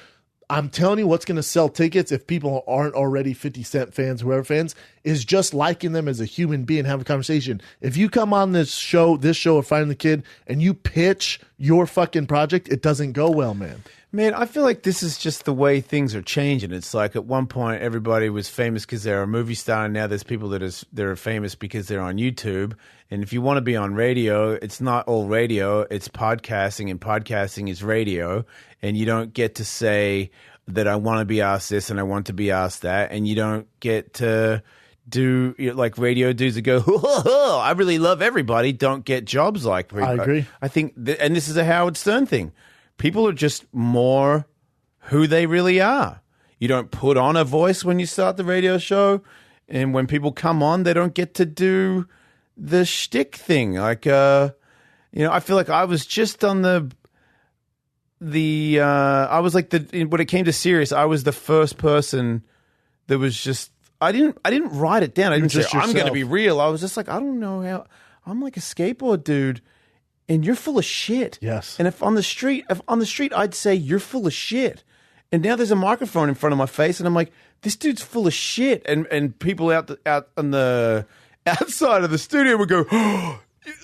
I'm telling you what's going to sell tickets if people aren't already 50 Cent fans, whoever fans, is just liking them as a human being, have a conversation. If you come on this show of Finding the Kid, and you pitch your fucking project, it doesn't go well, man. Man, I feel like this is just the way things are changing. It's like at one point everybody was famous because they're a movie star, and now there's people that are famous because they're on YouTube. And if you want to be on radio, it's not all radio, it's podcasting, and podcasting is radio. And you don't get to say that I want to be asked this and I want to be asked that, and you don't get to do like radio dudes that go, I really love everybody, don't get jobs like I agree. I think, and this is a Howard Stern thing. People are just more who they really are. You don't put on a voice when you start the radio show, and when people come on, they don't get to do the shtick thing. Like, I feel like I was just on I was like when it came to Sirius, I was the first person that was just. I didn't write it down. I didn't say I'm going to be real. I was just like, I don't know how. I'm like a skateboard dude. And you're full of shit. Yes. And if on the street, I'd say you're full of shit. And now there's a microphone in front of my face, and I'm like, this dude's full of shit. And people out on the outside of the studio would go,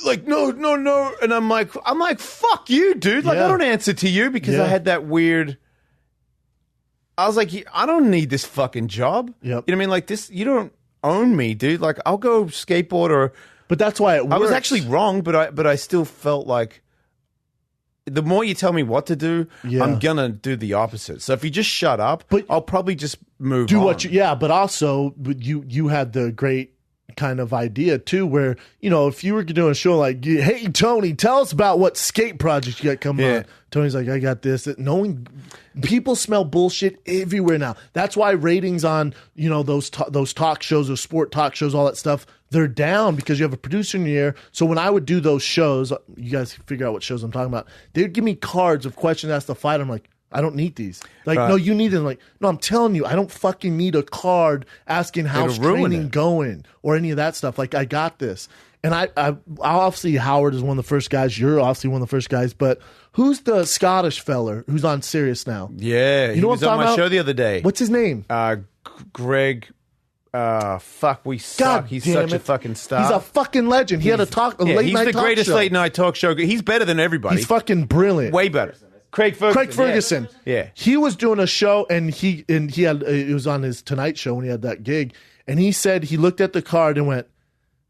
like, no. And I'm like, fuck you, dude. Like, I don't answer to you because I had that weird. I was like, I don't need this fucking job. Yep. You know what I mean? Like this, you don't own me, dude. Like, I'll go skateboard or. But that's why it works. I was actually wrong, but I still felt like the more you tell me what to do, I'm gonna do the opposite. So if you just shut up, I'll probably just move on. But also you had the great kind of idea too, where if you were doing a show like, hey Tony, tell us about what skate project you got coming on. Tony's like, I got this. Knowing people smell bullshit everywhere now. That's why ratings on those talk shows, those sport talk shows, all that stuff, they're down because you have a producer in the air. So when I would do those shows, you guys figure out what shows I'm talking about. They'd give me cards of questions asked the fight. I'm like, I don't need these. Like, no, you need them. Like, no, I'm telling you, I don't fucking need a card asking how's training going or any of that stuff. Like, I got this. And I obviously Howard is one of the first guys. You're obviously one of the first guys. But who's the Scottish feller who's on Sirius now? Yeah, he was on my show the other day. What's his name? Greg. Fuck, we suck. God, he's such a fucking star. He's a fucking legend. He had a late night talk show. He's the greatest late night talk show. He's better than everybody. He's fucking brilliant. Way better. Craig Ferguson. Yeah. He was doing a show, and he had it was on his Tonight Show when he had that gig, and he said he looked at the card and went,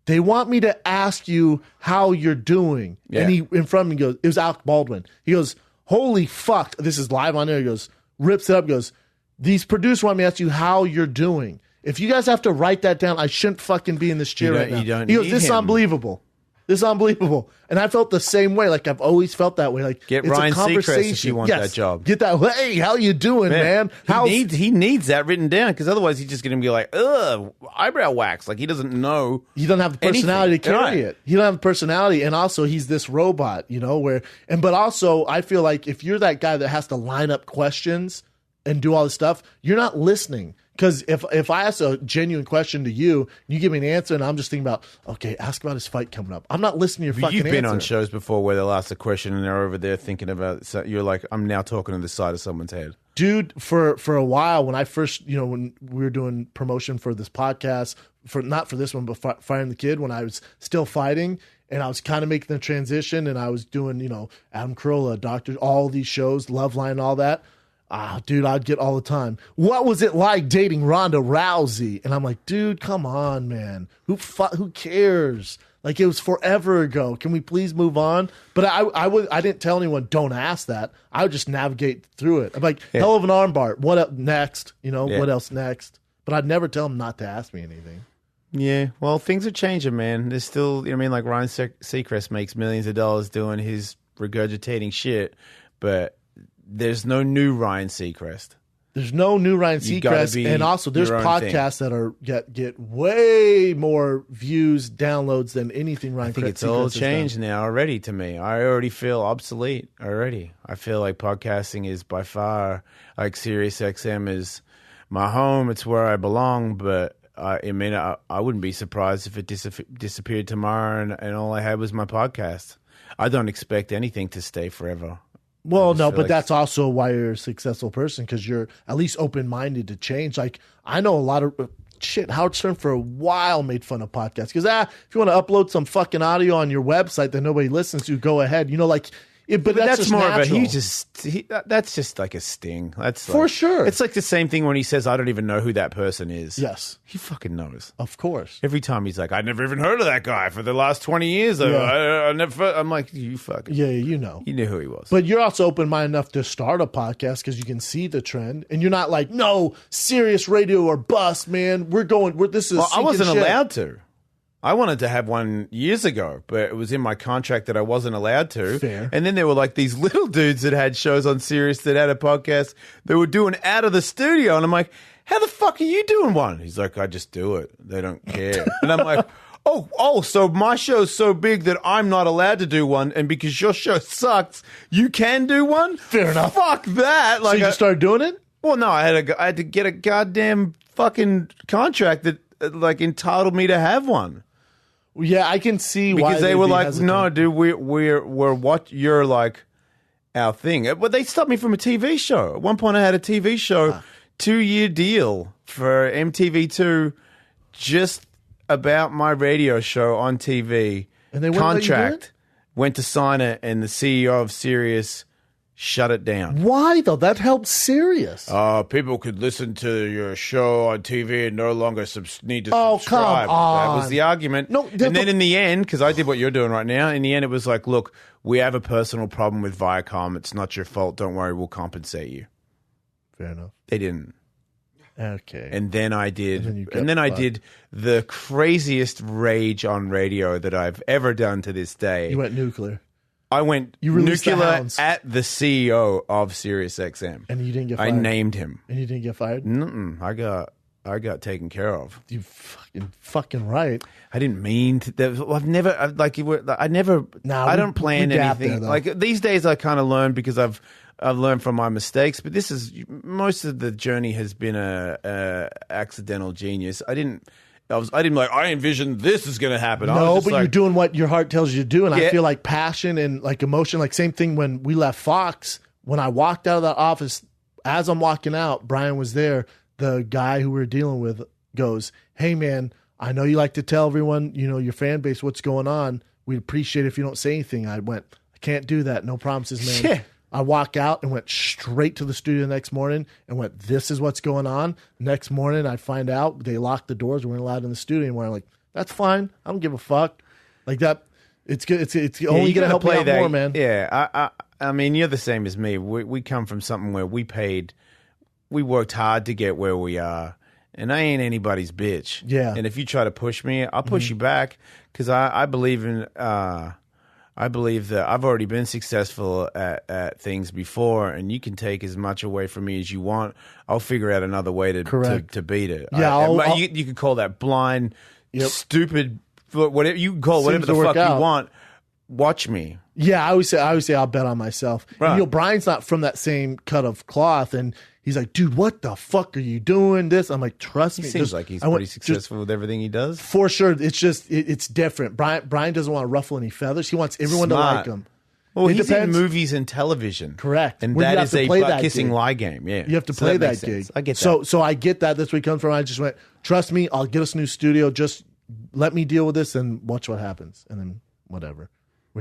they want me to ask you how you're doing. Yeah. And he in front of me goes, it was Alec Baldwin. He goes, holy fuck, this is live on air. He goes, rips it up, goes, these producers want me to ask you how you're doing. If you guys have to write that down, I shouldn't fucking be in this chair right now. He goes, this is unbelievable. This is unbelievable. And I felt the same way. Like, I've always felt that way. Like, get it's Ryan a conversation. Seacrest if you want that job. Get that. Hey, how you doing, man? He needs that written down, because otherwise he's just going to be like, ugh, eyebrow wax. Like, he doesn't know. He doesn't have the personality to carry it. He don't have the personality. And also, he's this robot, but also, I feel like if you're that guy that has to line up questions and do all this stuff, you're not listening. Because if I ask a genuine question to you, you give me an answer, and I'm just thinking about, okay, ask about his fight coming up. I'm not listening to your fucking answer. You've been on shows before where they'll ask a question and they're over there thinking about it. So you're like, I'm now talking to the side of someone's head. Dude, for a while, when I first, when we were doing promotion for this podcast, not for this one, but Fighting the Kid, when I was still fighting, and I was kind of making the transition, and I was doing, Adam Carolla, Doctor, all these shows, Loveline, all that. Dude, I'd get all the time, what was it like dating Ronda Rousey? And I'm like, dude, come on, man. Who cares? Like, it was forever ago. Can we please move on? But I didn't tell anyone, don't ask that. I would just navigate through it. I'm like, hell of an armbar. What up next? What else next? But I'd never tell them not to ask me anything. Yeah, well, things are changing, man. There's still, like Ryan Seacrest makes millions of dollars doing his regurgitating shit, but there's no new Ryan Seacrest. There's no new Ryan Seacrest, and also there's podcasts that are get way more views, downloads than anything Ryan Seacrest. I think it's all changed now already to me. I already feel obsolete already. I feel like podcasting is by far, like SiriusXM is my home. It's where I belong, but I wouldn't be surprised if it disappeared tomorrow and all I had was my podcast. I don't expect anything to stay forever. Well, no, but that's also why you're a successful person, because you're at least open-minded to change. Like, I know a lot of shit. Howard Stern for a while made fun of podcasts because if you want to upload some fucking audio on your website that nobody listens to, go ahead. but that's just more natural. of that's just like a sting. That's For like, sure. It's like the same thing when he says, I don't even know who that person is. Yes. He fucking knows. Of course. Every time he's like, I never even heard of that guy for the last 20 years. Yeah. I never. I'm like, you fucking. Yeah, you know. You knew who he was. But you're also open-minded enough to start a podcast because you can see the trend, and you're not like, no, serious radio or bust, man. This is. I wasn't shit. allowed to. I wanted to have one years ago, but it was in my contract that I wasn't allowed to. Fair. And then there were like these little dudes that had shows on Sirius that had a podcast they were doing out of the studio. And I'm like, how the fuck are you doing one? He's like, I just do it. They don't care. And I'm like, oh, so my show's so big that I'm not allowed to do one. And because your show sucks, you can do one? Fair enough. Fuck that. So you just started doing it? Well, no, I had to get a goddamn fucking contract that like entitled me to have one. Yeah, I can see why Because they were like, hesitant. no, dude, we're what you're like our thing. But they stopped me from a TV show. At one point I had a TV show, 2-year deal for MTV2 just about my radio show on TV. And they wouldn't let you do it? Went to sign it, and the CEO of Sirius shut it down. Why though? That helps Sirius. People could listen to your show on TV and no longer need to Oh, subscribe. come on. That was the argument. No, and then in the end, because I did what you're doing right now, in the end it was like, look, we have a personal problem with Viacom. It's not your fault. Don't worry, we'll compensate you. Fair enough. They didn't. Okay. And then I did. And then I did the craziest rage on radio that I've ever done to this day. You went nuclear. I went You released the nuclear hounds. at the CEO of SiriusXM. And you didn't get I fired. named him. And you didn't get fired? Mm-mm, I got taken care of. You fucking right. I didn't mean to. I've never like you were. I never. Nah, I don't plan we dapped anything. there, though. Like these days, I kind of learn because I've learned from my mistakes. But this is most of the journey has been a accidental genius. I didn't like. I envisioned this is going to happen. I No, was just but like, you're doing what your heart tells you to do. And I Yeah. feel like passion and like emotion, like same thing when we left Fox. When I walked out of that office, as I'm walking out, Brian was there. The guy who we were dealing with goes, "Hey man, I know you like to tell everyone, your fan base what's going on. We'd appreciate it if you don't say anything." I went, "I can't do that. No promises, man." Yeah. I walk out and went straight to the studio the next morning and went, "This is what's going on." Next morning, I find out they locked the doors. We weren't allowed in the studio anymore. I'm like, "That's fine. I don't give a fuck." Like that. It's good. It's only going to help me out more, man. Yeah, I mean, you're the same as me. We come from something where we worked hard to get where we are, and I ain't anybody's bitch. Yeah. And if you try to push me, I'll push you back because I believe in. I believe that I've already been successful at things before, and you can take as much away from me as you want. I'll figure out another way to beat it. Yeah, you can call that blind, Yep. stupid, whatever you can call it, whatever Seems to the work fuck out. you want. Watch me. Yeah, I always say I'll bet on myself. Right. And, Brian's not from that same cut of cloth, and he's like, "Dude, what the fuck are you doing?" This, I'm like, "Trust me." He seems like he's pretty successful with everything he does. For sure. It's just it's different. Brian doesn't want to ruffle any feathers. He wants everyone to Smart. like him. Well, It he's depends. in movies and television. Correct. And Where you that have is to a play that butt-kissing gig. lie game, yeah. You have to So play that makes gig. sense. I get that. So I get that. That's where he comes from. I just went, "Trust me, I'll get us a new studio. Just let me deal with this and watch what happens." And then whatever.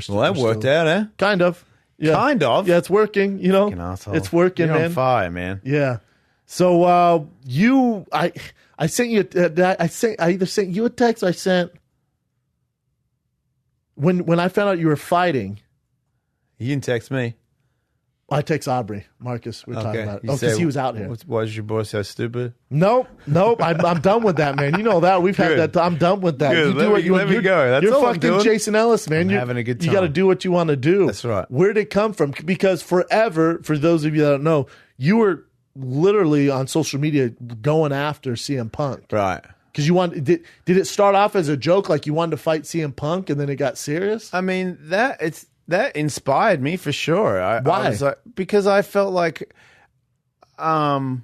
Well, that worked out, eh? Kind of. Yeah. Kind of. Yeah, it's working, Fucking asshole. It's working, You're man. on fire, man. Yeah. So I sent you I either sent you a text or I sent when I found out you were fighting, You didn't text me. I text Aubrey, Marcus, we're talking about it. You Oh, because said, he was out here. Why is your boy so stupid? Nope. I'm done with that, man. You know that. We've had Good. that. I'm done with that. Good. You do what you Let me go. That's You're all I'm fucking doing. Jason Ellis, man. I'm You're having a good You got to time. do what you want to do. That's right. Where'd it come from? Because forever, for those of you that don't know, you were literally on social media going after CM Punk. Right. Because did it start off as a joke, like you wanted to fight CM Punk, and then it got serious? I mean, that inspired me for sure. Why? I was like, because I felt like, I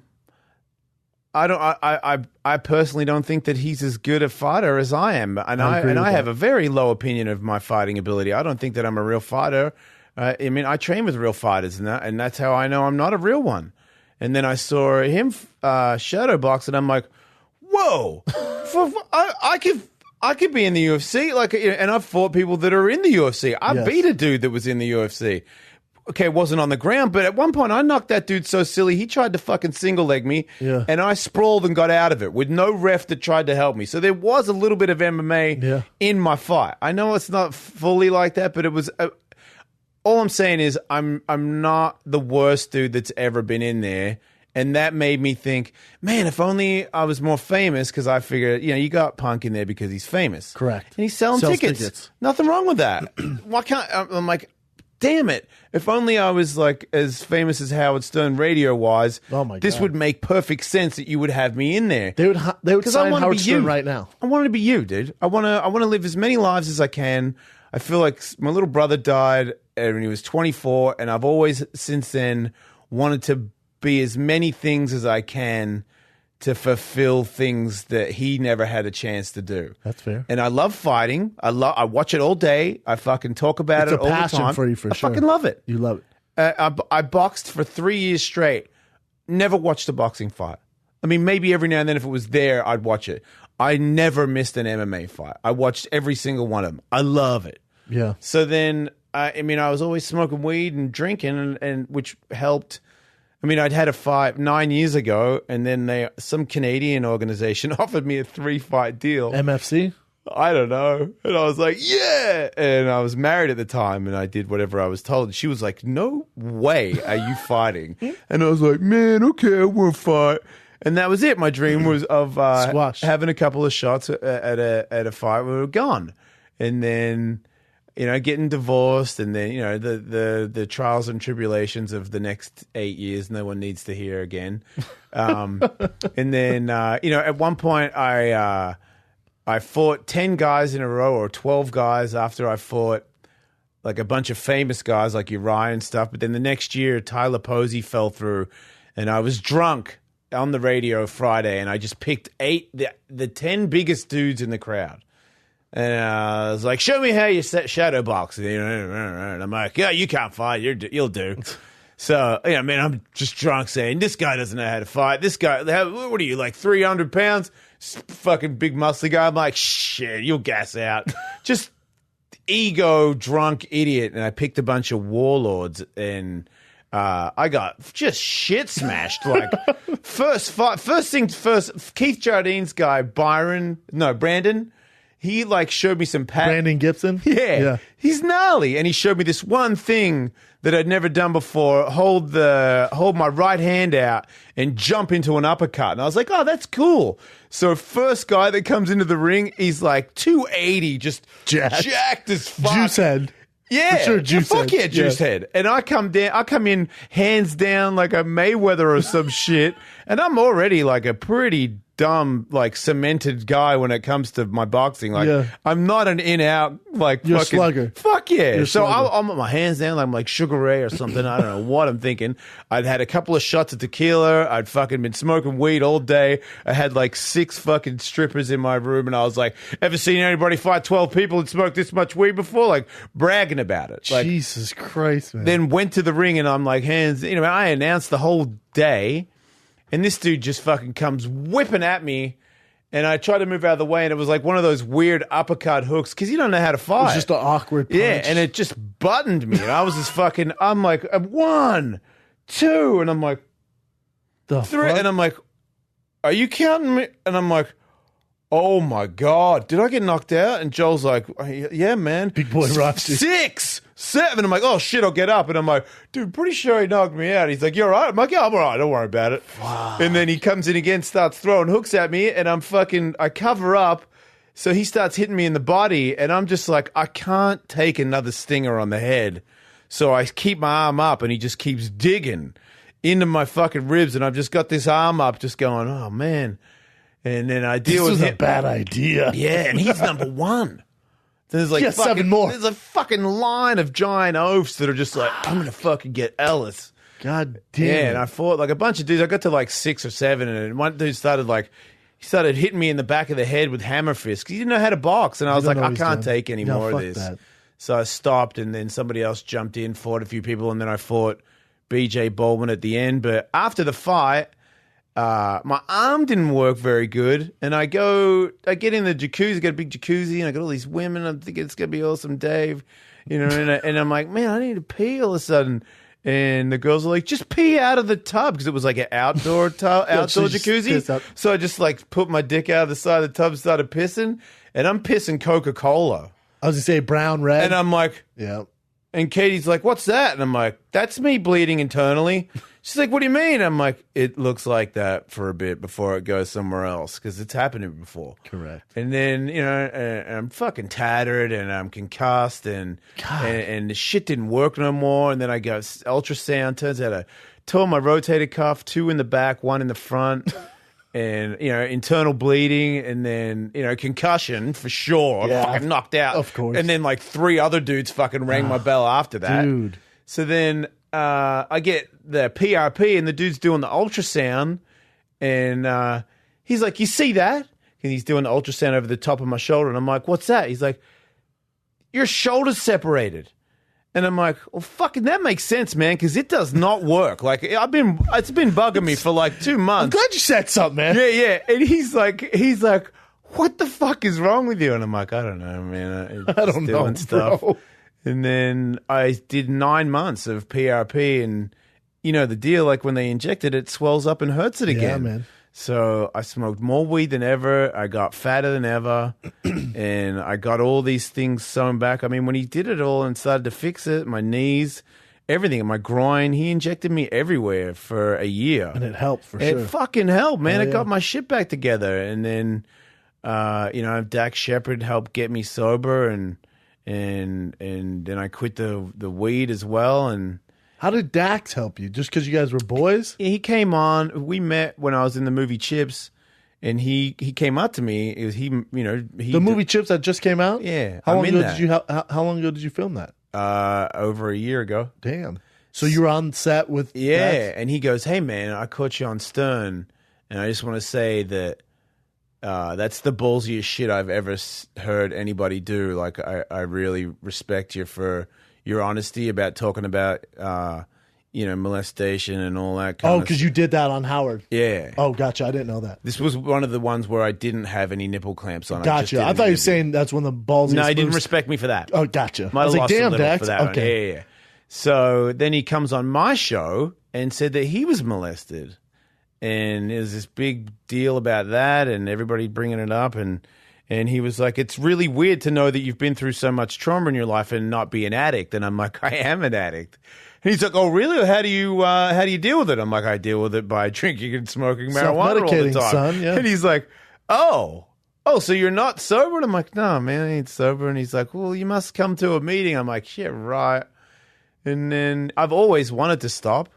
personally don't think that he's as good a fighter as I am, and I agree with I have that. a very low opinion of my fighting ability. I don't think that I'm a real fighter. I mean, I train with real fighters, and that's how I know I'm not a real one. And then I saw him shadow box, and I'm like, whoa, I could be in the UFC, and I've fought people that are in the UFC. I beat a dude that was in the UFC. Okay, wasn't on the ground, but at one point I knocked that dude so silly, he tried to fucking single leg me, and I sprawled and got out of it with no ref that tried to help me. So there was a little bit of MMA in my fight. I know it's not fully like that, but it was. All I'm saying is I'm not the worst dude that's ever been in there. And that made me think, man, if only I was more famous, because I figured, you got Punk in there because he's famous. Correct. And he's selling tickets. Nothing wrong with that. Why can't I'm like, damn it. If only I was like as famous as Howard Stern radio-wise, this would make perfect sense that you would have me in there. They would sign Howard Stern right now. I want to be you, dude. I want to live as many lives as I can. I feel like my little brother died when he was 24, and I've always since then wanted to be as many things as I can to fulfill things that he never had a chance to do. That's fair. And I love fighting. I watch it all day. I fucking talk about it all the time. It's a passion for you, for sure. I fucking love it. You love it. I boxed for 3 years straight. Never watched a boxing fight. I mean, maybe every now and then if it was there, I'd watch it. I never missed an MMA fight. I watched every single one of them. I love it. Yeah. So then, I was always smoking weed and drinking, and which helped. I mean, I'd had a fight 9 years ago, and then some Canadian organization offered me a 3-fight deal. MFC? I don't know. And I was like, yeah. And I was married at the time, and I did whatever I was told. And she was like, no way are you fighting. And I was like, man, okay, I won't fight. And that was it. My dream was of having a couple of shots at a fight where we were gone. And then, getting divorced, and then, the trials and tribulations of the next 8 years no one needs to hear again. And then, at one point I fought 10 guys in a row, or 12 guys, after I fought like a bunch of famous guys like Uriah and stuff. But then the next year, Tyler Posey fell through, and I was drunk on the radio Friday, and I just picked the 10 biggest dudes in the crowd. And I was like, show me how you set shadow box. And I'm like, yeah, you can't fight. You'll do. So, I'm just drunk saying, this guy doesn't know how to fight. This guy, what are you, like 300 pounds? Fucking big muscly guy. I'm like, shit, you'll gas out. Just ego drunk idiot. And I picked a bunch of warlords, and I got just shit smashed. Like, first things first, Keith Jardine's guy, Brandon, he showed me some Brandon Gibson? Yeah. He's gnarly. And he showed me this one thing that I'd never done before. Hold my right hand out and jump into an uppercut. And I was like, oh, that's cool. So first guy that comes into the ring, he's like 280, just jacked as fuck. Juice head. Yeah, for sure, juice head. Yeah, juice head. And I come in hands down like a Mayweather or some shit. And I'm already like a pretty dumb, like cemented guy when it comes to my boxing. Like, I'm not an in-out, like, you're fucking slugger. Fuck yeah. You're so slugger. I'm with my hands down, like I'm like Sugar Ray or something. I don't know what I'm thinking. I'd had a couple of shots of tequila. I'd fucking been smoking weed all day. I had like 6 fucking strippers in my room, and I was like, ever seen anybody fight 12 people and smoke this much weed before? Like, bragging about it. Like, Jesus Christ, man. then went to the ring, and I'm like, I announced the whole day, and this dude just fucking comes whipping at me. And I tried to move out of the way, and it was like one of those weird uppercut hooks, because you don't know how to fight. It's just an awkward punch. Yeah, and it just buttoned me. And I was just fucking, I'm like, 1, 2, and I'm like, 3, fuck? and I'm like, are you counting me? And I'm like, oh my God, did I get knocked out? And Joel's like, yeah, man. Big boy Rusty. 6, 7. I'm like, oh shit, I'll get up. And I'm like, dude, pretty sure he knocked me out. He's like, you all right? I'm like, yeah, I'm all right. Don't worry about it. Wow. And then he comes in again, starts throwing hooks at me, and I cover up. So he starts hitting me in the body, and I'm just like, I can't take another stinger on the head. So I keep my arm up, and he just keeps digging into my fucking ribs, and I've just got this arm up just going, oh man. And then I deal with him. This was a bad idea. Yeah, and he's number 1. There's like 7 more. There's a fucking line of giant oafs that are just like, I'm gonna fucking get Ellis. God damn. Yeah, and I fought like a bunch of dudes. I got to like 6 or 7, and one dude started hitting me in the back of the head with hammer fists. He didn't know how to box, and I was like, I can't take any more of this. That. So I stopped, and then somebody else jumped in, fought a few people, and then I fought BJ Baldwin at the end. But after the fight, my arm didn't work very good, and I get in the jacuzzi, got a big jacuzzi, and I got all these women. I'm thinking it's gonna be awesome, Dave, and I'm like, man, I need to pee all of a sudden. And the girls are like, just pee out of the tub, because it was like an outdoor jacuzzi. So I just like put my dick out of the side of the tub, started pissing, and I'm pissing Coca-Cola. I was gonna say brown, red, and I'm like, yeah. And Katie's like, what's that? And I'm like, that's me bleeding internally. She's like, what do you mean? I'm like, it looks like that for a bit before it goes somewhere else, because it's happened to me before. Correct. And then, and I'm fucking tattered and I'm concussed and the shit didn't work no more. And then I got ultrasound. Turns out I tore my rotator cuff, 2 in the back, 1 in the front. And, internal bleeding, and then, concussion for sure. Yeah. Fucking knocked out. Of course. And then like 3 other dudes fucking rang my bell after that. Dude. So then I get the PRP, and the dude's doing the ultrasound, and he's like, you see that? And he's doing the ultrasound over the top of my shoulder, and I'm like, what's that? He's like, your shoulder's separated. And I'm like, well, fucking that makes sense, man, because it does not work. Like, it's been bugging me for like 2 months. I'm glad you said something, man. Yeah. And he's like, what the fuck is wrong with you? And I'm like, I don't know, man. I don't know, stuff. bro. And then I did 9 months of PRP, and the deal, like when they inject it, it swells up and hurts it again. Yeah, man. So I smoked more weed than ever. I got fatter than ever. And I got all these things sewn back. I mean, when he did it all and started to fix it, my knees, everything, my groin, he injected me everywhere for a year. And it helped for It sure. fucking helped, man. Oh, It got my shit back together. And then, Dak Shepard helped get me sober, and then I quit the weed as well. And How did Dax help you? Just because you guys were boys? he came on. We met when I was in the movie Chips, and he came up to me. The movie Chips that just came out? Yeah, How I'm long in ago that. did you how long ago did you film that? Over a year ago. Damn. So you were on set with Yeah, Dax? and he goes, "Hey man, I caught you on Stern, and I just want to say that that's the ballsiest shit I've ever heard anybody do. Like, I really respect you for your honesty about talking about molestation and all that kind Oh, of because you did that on Howard. Yeah. Oh, gotcha. I didn't know that. This was one of the ones where I didn't have any nipple clamps on. Gotcha. I thought you were saying that's when the balls. No, he didn't respect me for that. Oh, gotcha. Might I was have like, lost a damn, little Dax. for that one. Okay. Yeah. So then he comes on my show and said that he was molested. And there's this big deal about that, and everybody bringing it up. And he was like, it's really weird to know that you've been through so much trauma in your life and not be an addict. And I'm like, I am an addict. And he's like, oh, really? How do you deal with it? I'm like, I deal with it by drinking and smoking marijuana all the Self-medicating, time. son, yeah. And he's like, oh, so you're not sober? And I'm like, no, man, I ain't sober. And he's like, well, you must come to a meeting. I'm like, yeah, right. And then I've always wanted to stop.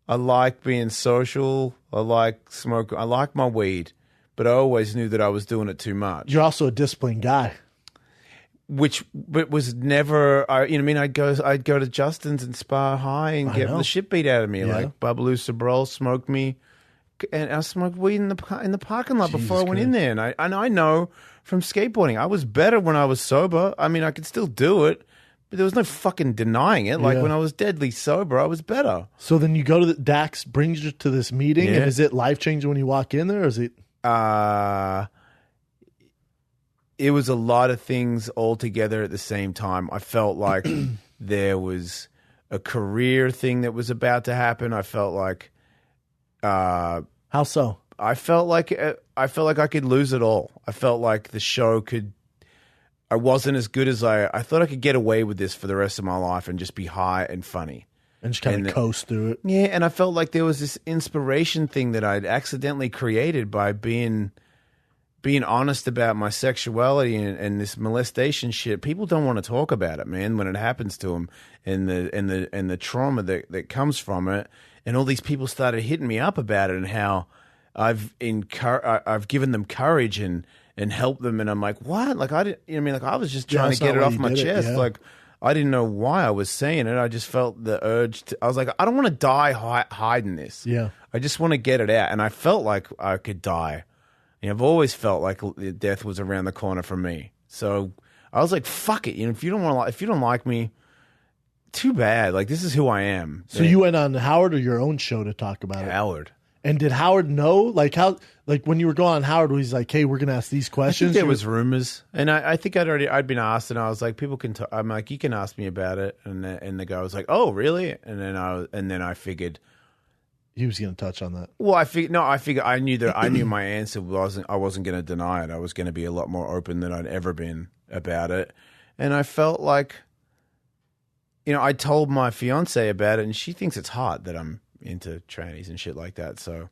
I like being social. I like smoking. I like my weed. But I always knew that I was doing it too much. You're also a disciplined guy. But was never, I'd go to Justin's and Spa High and get the shit beat out of me. Yeah. Like Babalu Sabrol smoked me, and I smoked weed in the parking lot before I went in there. And I know from skateboarding, I was better when I was sober. I mean, I could still do it, but there was no fucking denying it. Like when I was deadly sober, I was better. So then you go to Dax brings you to this meeting, Yeah. and is it life changing when you walk in there, or is it? It was a lot of things all together at the same time. I felt like there was a career thing that was about to happen. I felt like, How so? I felt like I could lose it all. I felt like the show I wasn't as good as I thought I could get away with this for the rest of my life and just be high and funny. And just kind of coast through it. Yeah, and I felt like there was this inspiration thing that I'd accidentally created by being honest about my sexuality and this molestation shit. People don't want to talk about it, man, when it happens to them, and the trauma that comes from it. And all these people started hitting me up about it and how I've given them courage and helped them. And I'm like, what? Like I was just trying to get it off my chest. Yeah. Like I didn't know why I was saying it. I just felt the urge I was like, I don't want to die hiding this. Yeah. I just want to get it out. And I felt like I could die. I've always felt like death was around the corner for me. So I was like, fuck it. If you don't like me, too bad. Like, this is who I am. So you went on Howard or your own show to talk about it? Howard. And did Howard know? Like when you were going on Howard, was he like, "Hey, we're gonna ask these questions"? I think there was rumors, and I think I'd been asked, and I was like, "People can." I'm like, "You can ask me about it," and the guy was like, "Oh, really?" And then I figured he was gonna touch on that. Well, I figured I knew my answer I wasn't going to deny it. I was going to be a lot more open than I'd ever been about it, and I felt like, I told my fiance about it, and she thinks it's hot that I'm into trannies and shit like that. So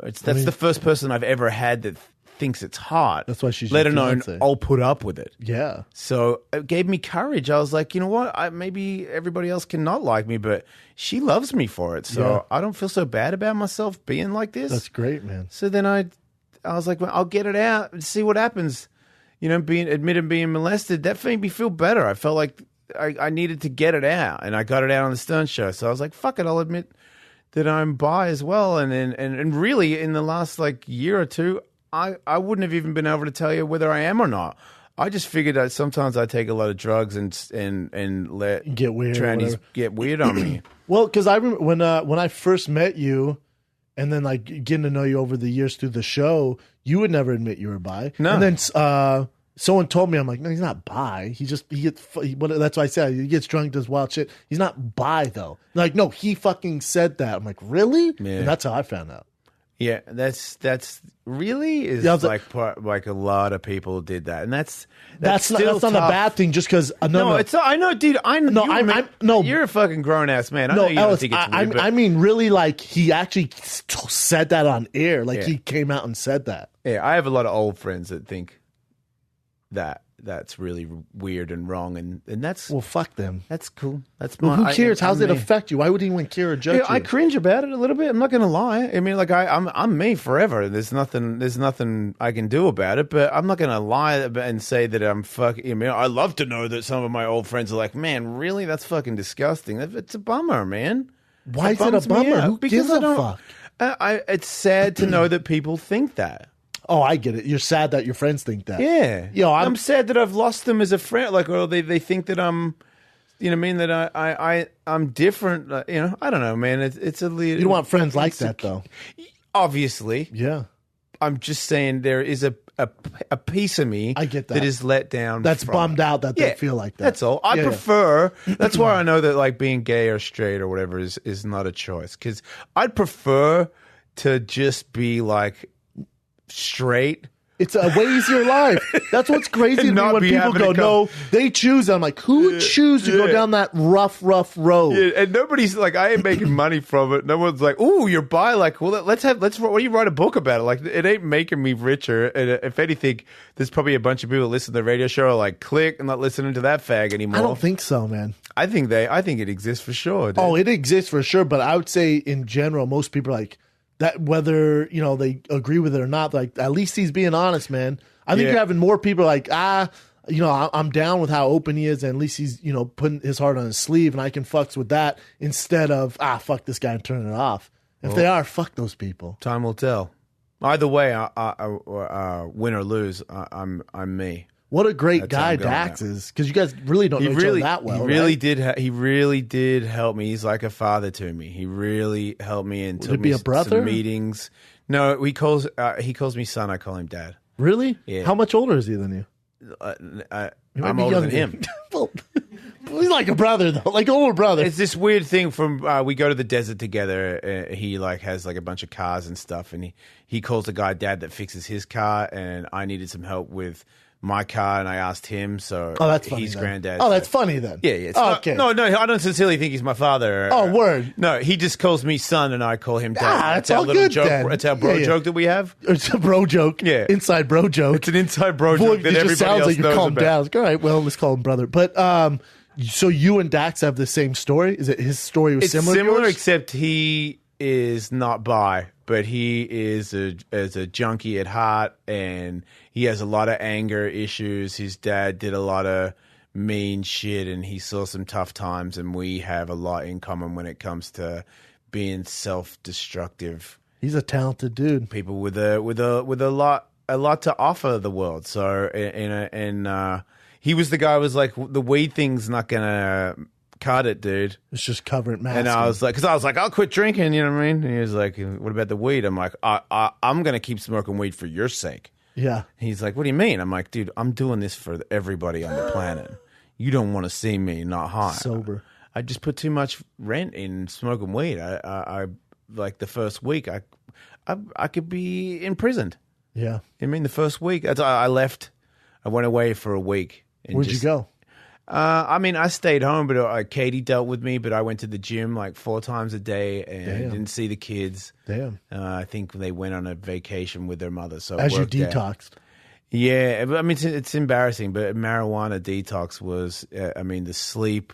that's the first person I've ever had that thinks it's hot. That's why she's let your alone fiance. I'll put up with it. Yeah. So it gave me courage. I was like, you know what? Maybe everybody else can not like me, but she loves me for it. So I don't feel so bad about myself being like this. That's great, man. So then I was like, well, I'll get it out and see what happens. Being molested, that made me feel better. I felt like I needed to get it out, and I got it out on the Stern Show. So I was like, fuck it, I'll admit that I'm bi as well. And really, in the last year or two, I wouldn't have even been able to tell you whether I am or not. I just figured that sometimes I take a lot of drugs and let get weird, trannies get weird on me. Well, because I remember when I first met you, and then getting to know you over the years through the show, you would never admit you were bi. No. And then someone told me, I'm like, no, he's not bi. That's why I said he gets drunk, does wild shit.'s not bi though. Like, no, he fucking said that. I'm like, really? Yeah. And that's how I found out. Yeah, that's really is like a lot of people did that, and that's not tough. a bad thing. Just because no, it's not, I know, dude. I know. No, you're a fucking grown ass man. I know you Ellis, don't think it's weird. I mean, really, he actually said that on air. He came out and said that. Yeah, I have a lot of old friends that think that's really weird and wrong, and that's fuck them. That's cool. That's who cares? How does it affect you? Why would anyone care or judge you? I cringe about it a little bit. I'm not gonna lie. I mean, I'm me forever. There's nothing I can do about it. But I'm not gonna lie and say that I'm fucking. I mean, I love to know that some of my old friends are like, man, really? That's fucking disgusting. It's a bummer, man. Why is it a bummer? Who gives a fuck? It's sad to know that people think that. Oh, I get it. You're sad that your friends think that. Yeah. I'm sad that I've lost them as a friend. Or they think that I'm, that I'm different. I don't know, man. It's a little. You don't want friends like that, though. Obviously. Yeah. I'm just saying there is a piece of me. I get that. That is let down. That's bummed out that they feel like that. That's all. I prefer. That's why I know that being gay or straight or whatever is not a choice. Because I'd prefer to just be straight. It's a way easier life. That's what's crazy to me when people go, no, they choose. I'm like, who would choose to go down that rough road? Yeah, and nobody's I ain't making money from it. No one's like, ooh, you're bi. Well, what do you write a book about it? It ain't making me richer. And if anything, there's probably a bunch of people that listen to the radio show click and not listening to that fag anymore. I don't think so, man. I think it exists for sure. Dude. Oh, it exists for sure. But I would say in general, most people are that whether they agree with it or not, at least he's being honest, man. I think you're having more people I'm down with how open he is, and at least he's putting his heart on his sleeve, and I can fucks with that instead of fuck this guy and turn it off. If they are, fuck those people. Time will tell. Either way, I win or lose, I'm me. What a great guy Dax is, because you guys really don't know each other that well. He really did help me. He's like a father to me. He really helped me and took me to some meetings. No, he calls me son. I call him dad. Really? Yeah. How much older is he than you? I'm older than him. Well, he's like a brother though, like an older brother. It's this weird thing from we go to the desert together. He has a bunch of cars and stuff, and he calls the guy dad that fixes his car, and I needed some help with my car, and I asked him, so that's funny, he's then. granddad. Oh, that's funny then. Yeah. Okay. No, I don't sincerely think he's my father. Word. No, he just calls me son, and I call him dad. That's all good joke. then. It's our bro joke that we have. It's a bro joke. Yeah. Inside bro joke. It's an inside bro joke that everybody sounds else like knows you call him about. dad. All right, well, let's call him brother. But so you and Dax have the same story? Is it his story was similar? It's similar, to yours? except he is not bi, but he is a junkie at heart, and he has a lot of anger issues. His dad did a lot of mean shit, and he saw some tough times, and we have a lot in common when it comes to being self-destructive. He's a talented dude. People with a lot to offer the world. So, and he was the guy who was like, the weed thing's not gonna cut it, dude. It's just covered masking. And I was like, I'll quit drinking, you know what I mean? And he was like, what about the weed? I'm like, I'm going to keep smoking weed for your sake. Yeah. He's like, what do you mean? I'm like, dude, I'm doing this for everybody on the planet. You don't want to see me not high. Sober. I just put too much rent in smoking weed. I like the first week, I could be imprisoned. Yeah. I mean, the first week, I left. I went away for a week. Where'd you go? I mean, I stayed home, but Katie dealt with me. But I went to the gym like 4 times a day and didn't see the kids. Damn. I think they went on a vacation with their mother. So as you detoxed. Yeah, I mean, it's embarrassing, but marijuana detox was. I mean, the sleep,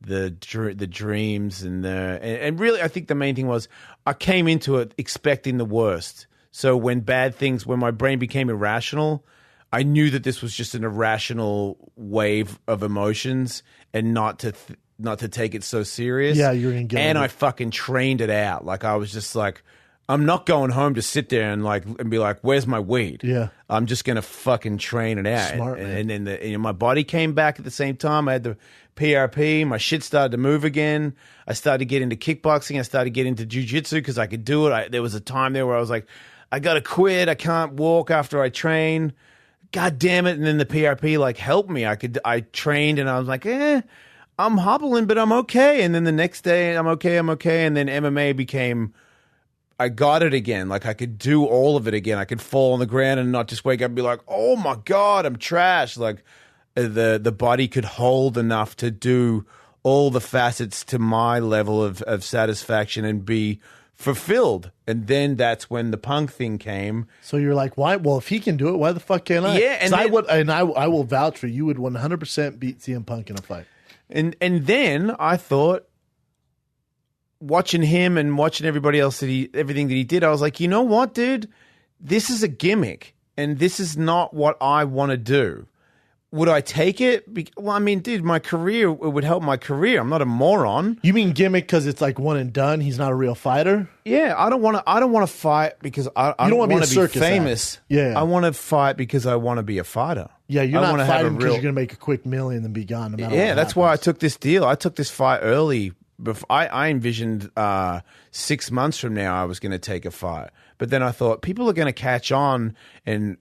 the dreams, and really, I think the main thing was I came into it expecting the worst. So when my brain became irrational, I knew that this was just an irrational wave of emotions and not to take it so serious. Yeah, you're gonna get and it. I fucking trained it out. Like I was just like, I'm not going home to sit there and be like, where's my weed? Yeah. I'm just gonna fucking train it out. Smart, and then my body came back at the same time. I had the PRP. My shit started to move again. I started to get into kickboxing. I started to get into jiu-jitsu because I could do it. There was a time there where I was like, I gotta quit. I can't walk after I train. God damn it. And then the PRP like helped me. I trained and I was like, I'm hobbling, but I'm okay. And then the next day I'm okay. And then MMA became, I got it again. Like I could do all of it again. I could fall on the ground and not just wake up and be like, oh my God, I'm trash. Like the body could hold enough to do all the facets to my level of satisfaction and be fulfilled. And then that's when the Punk thing came. So you're like, why? Well, if he can do it, why the fuck can't I? Yeah, and I will vouch for you would 100% beat CM Punk in a fight. And then I thought, watching him and watching everybody else everything that he did, I was like, you know what, dude? This is a gimmick, and this is not what I want to do. Would I take it? Well, I mean, dude, my career, it would help my career. I'm not a moron. You mean gimmick because it's like one and done? He's not a real fighter? Yeah, I don't want to fight because I don't want to be famous. Act. Yeah. I want to fight because I want to be a fighter. Yeah, you're not fighting because you're going to make a quick $1 million and be gone. No matter what that's why I took this deal. I took this fight early. I envisioned 6 months from now I was going to take a fight. But then I thought people are going to catch on, and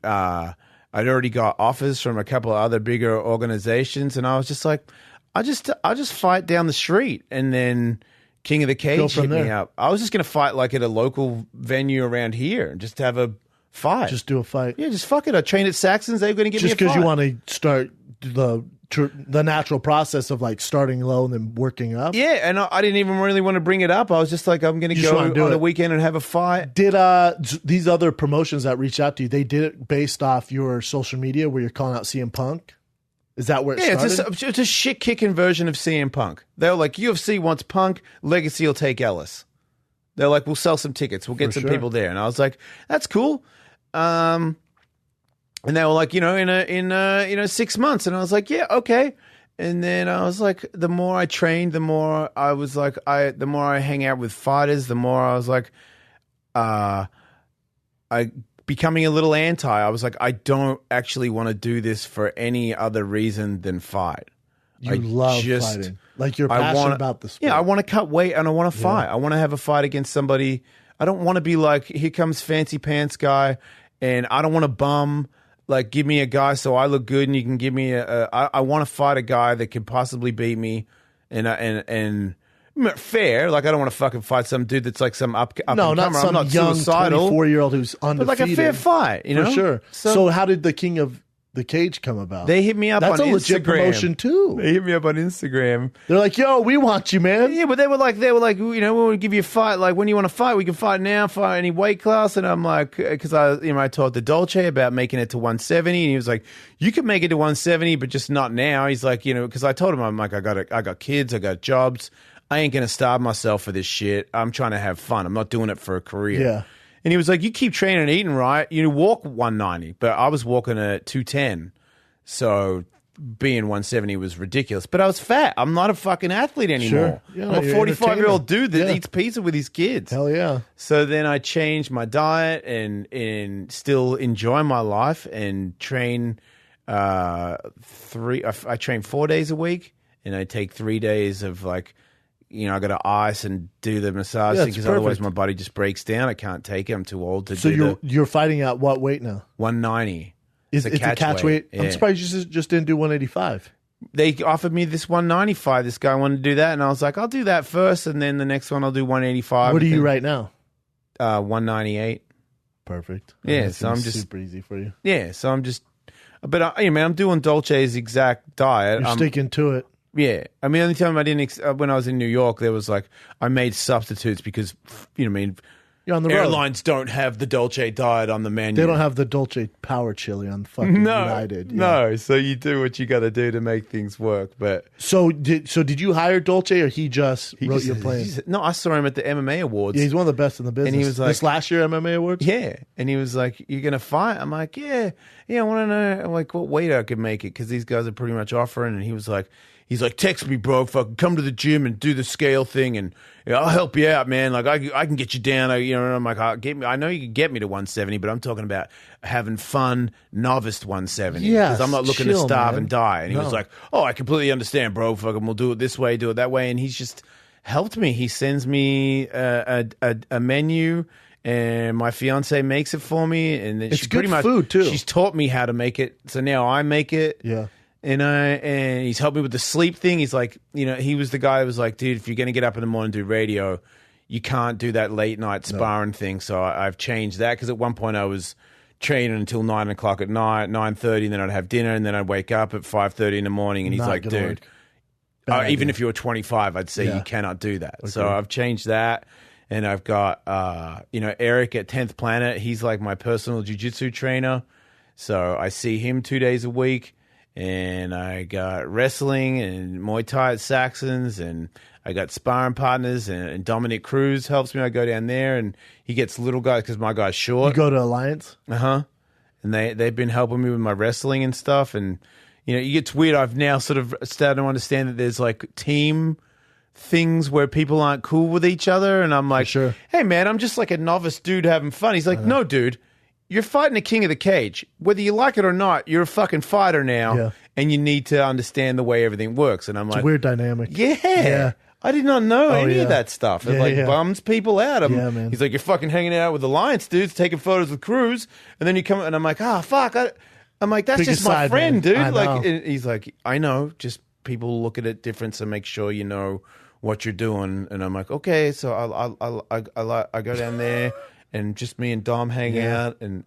I'd already got offers from a couple of other bigger organizations, and I was just like, I'll just fight down the street, and then King of the Cage hit me up. I was just going to fight like at a local venue around here and just have a fight. Just do a fight. Yeah, just fuck it. I trained at Saxon's. They were going to give me a fight. Just because you want to start the natural process of like starting low and then working up. Yeah, and I didn't even really want to bring it up. I was just like, I'm going to go on the weekend and have a fight. Did these other promotions that reached out to you, they did it based off your social media where you're calling out CM Punk? Is that where it started? It's a shit-kicking version of CM Punk. They're like, UFC wants Punk, Legacy will take Ellis. They're like, we'll sell some tickets. We'll get some people there. And I was like, that's cool. And they were like, in 6 months. And I was like, yeah, okay. And then I was like, the more I trained, the more I was like, the more I hang out with fighters, the more I was like, becoming a little anti. I was like, I don't actually want to do this for any other reason than fight. You love fighting. Like you're passionate about the sport. Yeah, I want to cut weight and I want to fight. I want to have a fight against somebody. I don't want to be like, here comes fancy pants guy, and I don't want to bum. Like, give me a guy so I look good, and you can give me I want to fight a guy that could possibly beat me, and fair. Like, I don't want to fucking fight some dude that's like some up and comer. Not some I'm not young suicidal. 24-year-old who's undefeated. But like a fair fight, you know? For sure. So how did the King of the Cage come about? They hit me up on Instagram. That's a legit promotion too. They hit me up on Instagram. They're like, yo, we want you, man. Yeah, but they were like, we want to give you a fight. Like, when you want to fight, we can fight now, fight any weight class. And I'm like, because I told the Dolce about making it to 170, and he was like, you could make it to 170, but just not now. He's like, because I told him, I'm like, I got kids, I got jobs. I ain't gonna starve myself for this shit. I'm trying to have fun. I'm not doing it for a career. Yeah. And he was like, you keep training and eating right. You walk 190, but I was walking at 210. So being 170 was ridiculous. But I was fat. I'm not a fucking athlete anymore. Sure. Yeah, I'm a 45-year-old dude that eats pizza with his kids. Hell yeah. So then I changed my diet and still enjoy my life and train I train 4 days a week. and I take 3 days of like, I got to ice and do the massage Yeah, thing it's because otherwise perfect. my body just breaks down. I can't take it. I'm too old to So do you're fighting at what weight now? 190. It's a catch weight. Yeah. I'm surprised you just didn't do 185. They offered me this 195. This guy wanted to do that, and I was like, I'll do that first, and then the next one I'll do 185. What are you right now? 198. Perfect. Yeah, That's so I'm just super easy for you. Yeah, so I'm just, but I'm doing Dolce's exact diet. You're sticking to it. Yeah, I mean, the only time I didn't, when I was in New York, there was like, I made substitutes because, You're on the road. airlines don't have the Dolce diet on the menu. They don't have the Dolce Power Chili on fucking United. Yeah. No, so you do what you got to do to make things work. But So did you hire Dolce or he just wrote your plane? No, I saw him at the MMA awards. Yeah, he's one of the best in the business. And he was like- this last year MMA awards? Yeah, and he was like, "You're gonna fight?" I'm like, "Yeah, I want to know like what weight I could make it because these guys are pretty much offering." And he's like, "Text me, bro. Fucking come to the gym and do the scale thing, and I'll help you out, man. Like I can get you down. And I'm like, I know you can get me to 170, but I'm talking about having fun, novice 170. Yes, because I'm not looking to chill, starve man. and die." And he was No. like, "Oh, I completely understand, bro. Fucking, we'll do it this way, do it that way." And he's just helped me. He sends me a menu. And my fiance makes it for me, and then It's she good pretty much food, too. She's taught me how to make it, so now I make it. Yeah. And he's helped me with the sleep thing. He's like, he was the guy who was like, dude, if you're gonna get up in the morning and do radio, you can't do that late night sparring thing. So I've changed that because at one point I was training until 9 o'clock at night, 9:30, and then I'd have dinner, and then I'd wake up at 5:30 in the morning, and he's Not like, gonna dude. work. Bad Even idea. if you were 25, I'd say Yeah. you cannot do that. So I've changed that. And I've got, Eric at 10th Planet. He's like my personal jiu-jitsu trainer. So I see him 2 days a week. And I got wrestling and Muay Thai at Saxon's. And I got sparring partners. And Dominic Cruz helps me. I go down there. And he gets little guys because my guy's You short. go to Alliance? And they've been helping me with my wrestling and stuff. And, it gets weird. I've now sort of started to understand that there's like team things where people aren't cool with each other. And I'm like, sure. Hey, man, I'm just like a novice dude having fun. He's like, no, dude, you're fighting a king of the cage. Whether you like it or not, you're a fucking fighter now. Yeah. And you need to understand the way everything works. And I'm It's like, a weird dynamic. yeah. I did not know any yeah. of that stuff. It Yeah, yeah. bums people out. Yeah, man. He's like, you're fucking hanging out with Alliance dudes, taking photos with Cruz, and then you come and I'm like, fuck. I'm like, that's Pick a just my side, friend, man. dude. I Like, know. and he's like, I know. Just people look at it different, so make sure you know what you're doing. And I'm like, okay. So I go down there. And just me and Dom hang out, and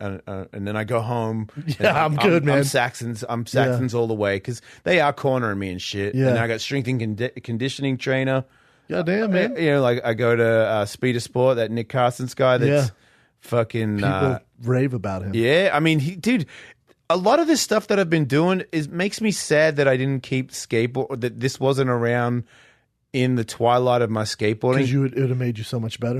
then I go home. Yeah, I'm good, man. I'm Saxons all the way because they are cornering me and shit. Yeah. And I got strength and conditioning trainer. Goddamn, man. Like I go to Speed of Sport, that Nick Carson's guy. That's fucking. People rave about him. Yeah, I mean, dude. A lot of this stuff that I've been doing makes me sad that I didn't keep skateboard. That this wasn't around in the twilight of my skateboarding. Because it would have made you so much better.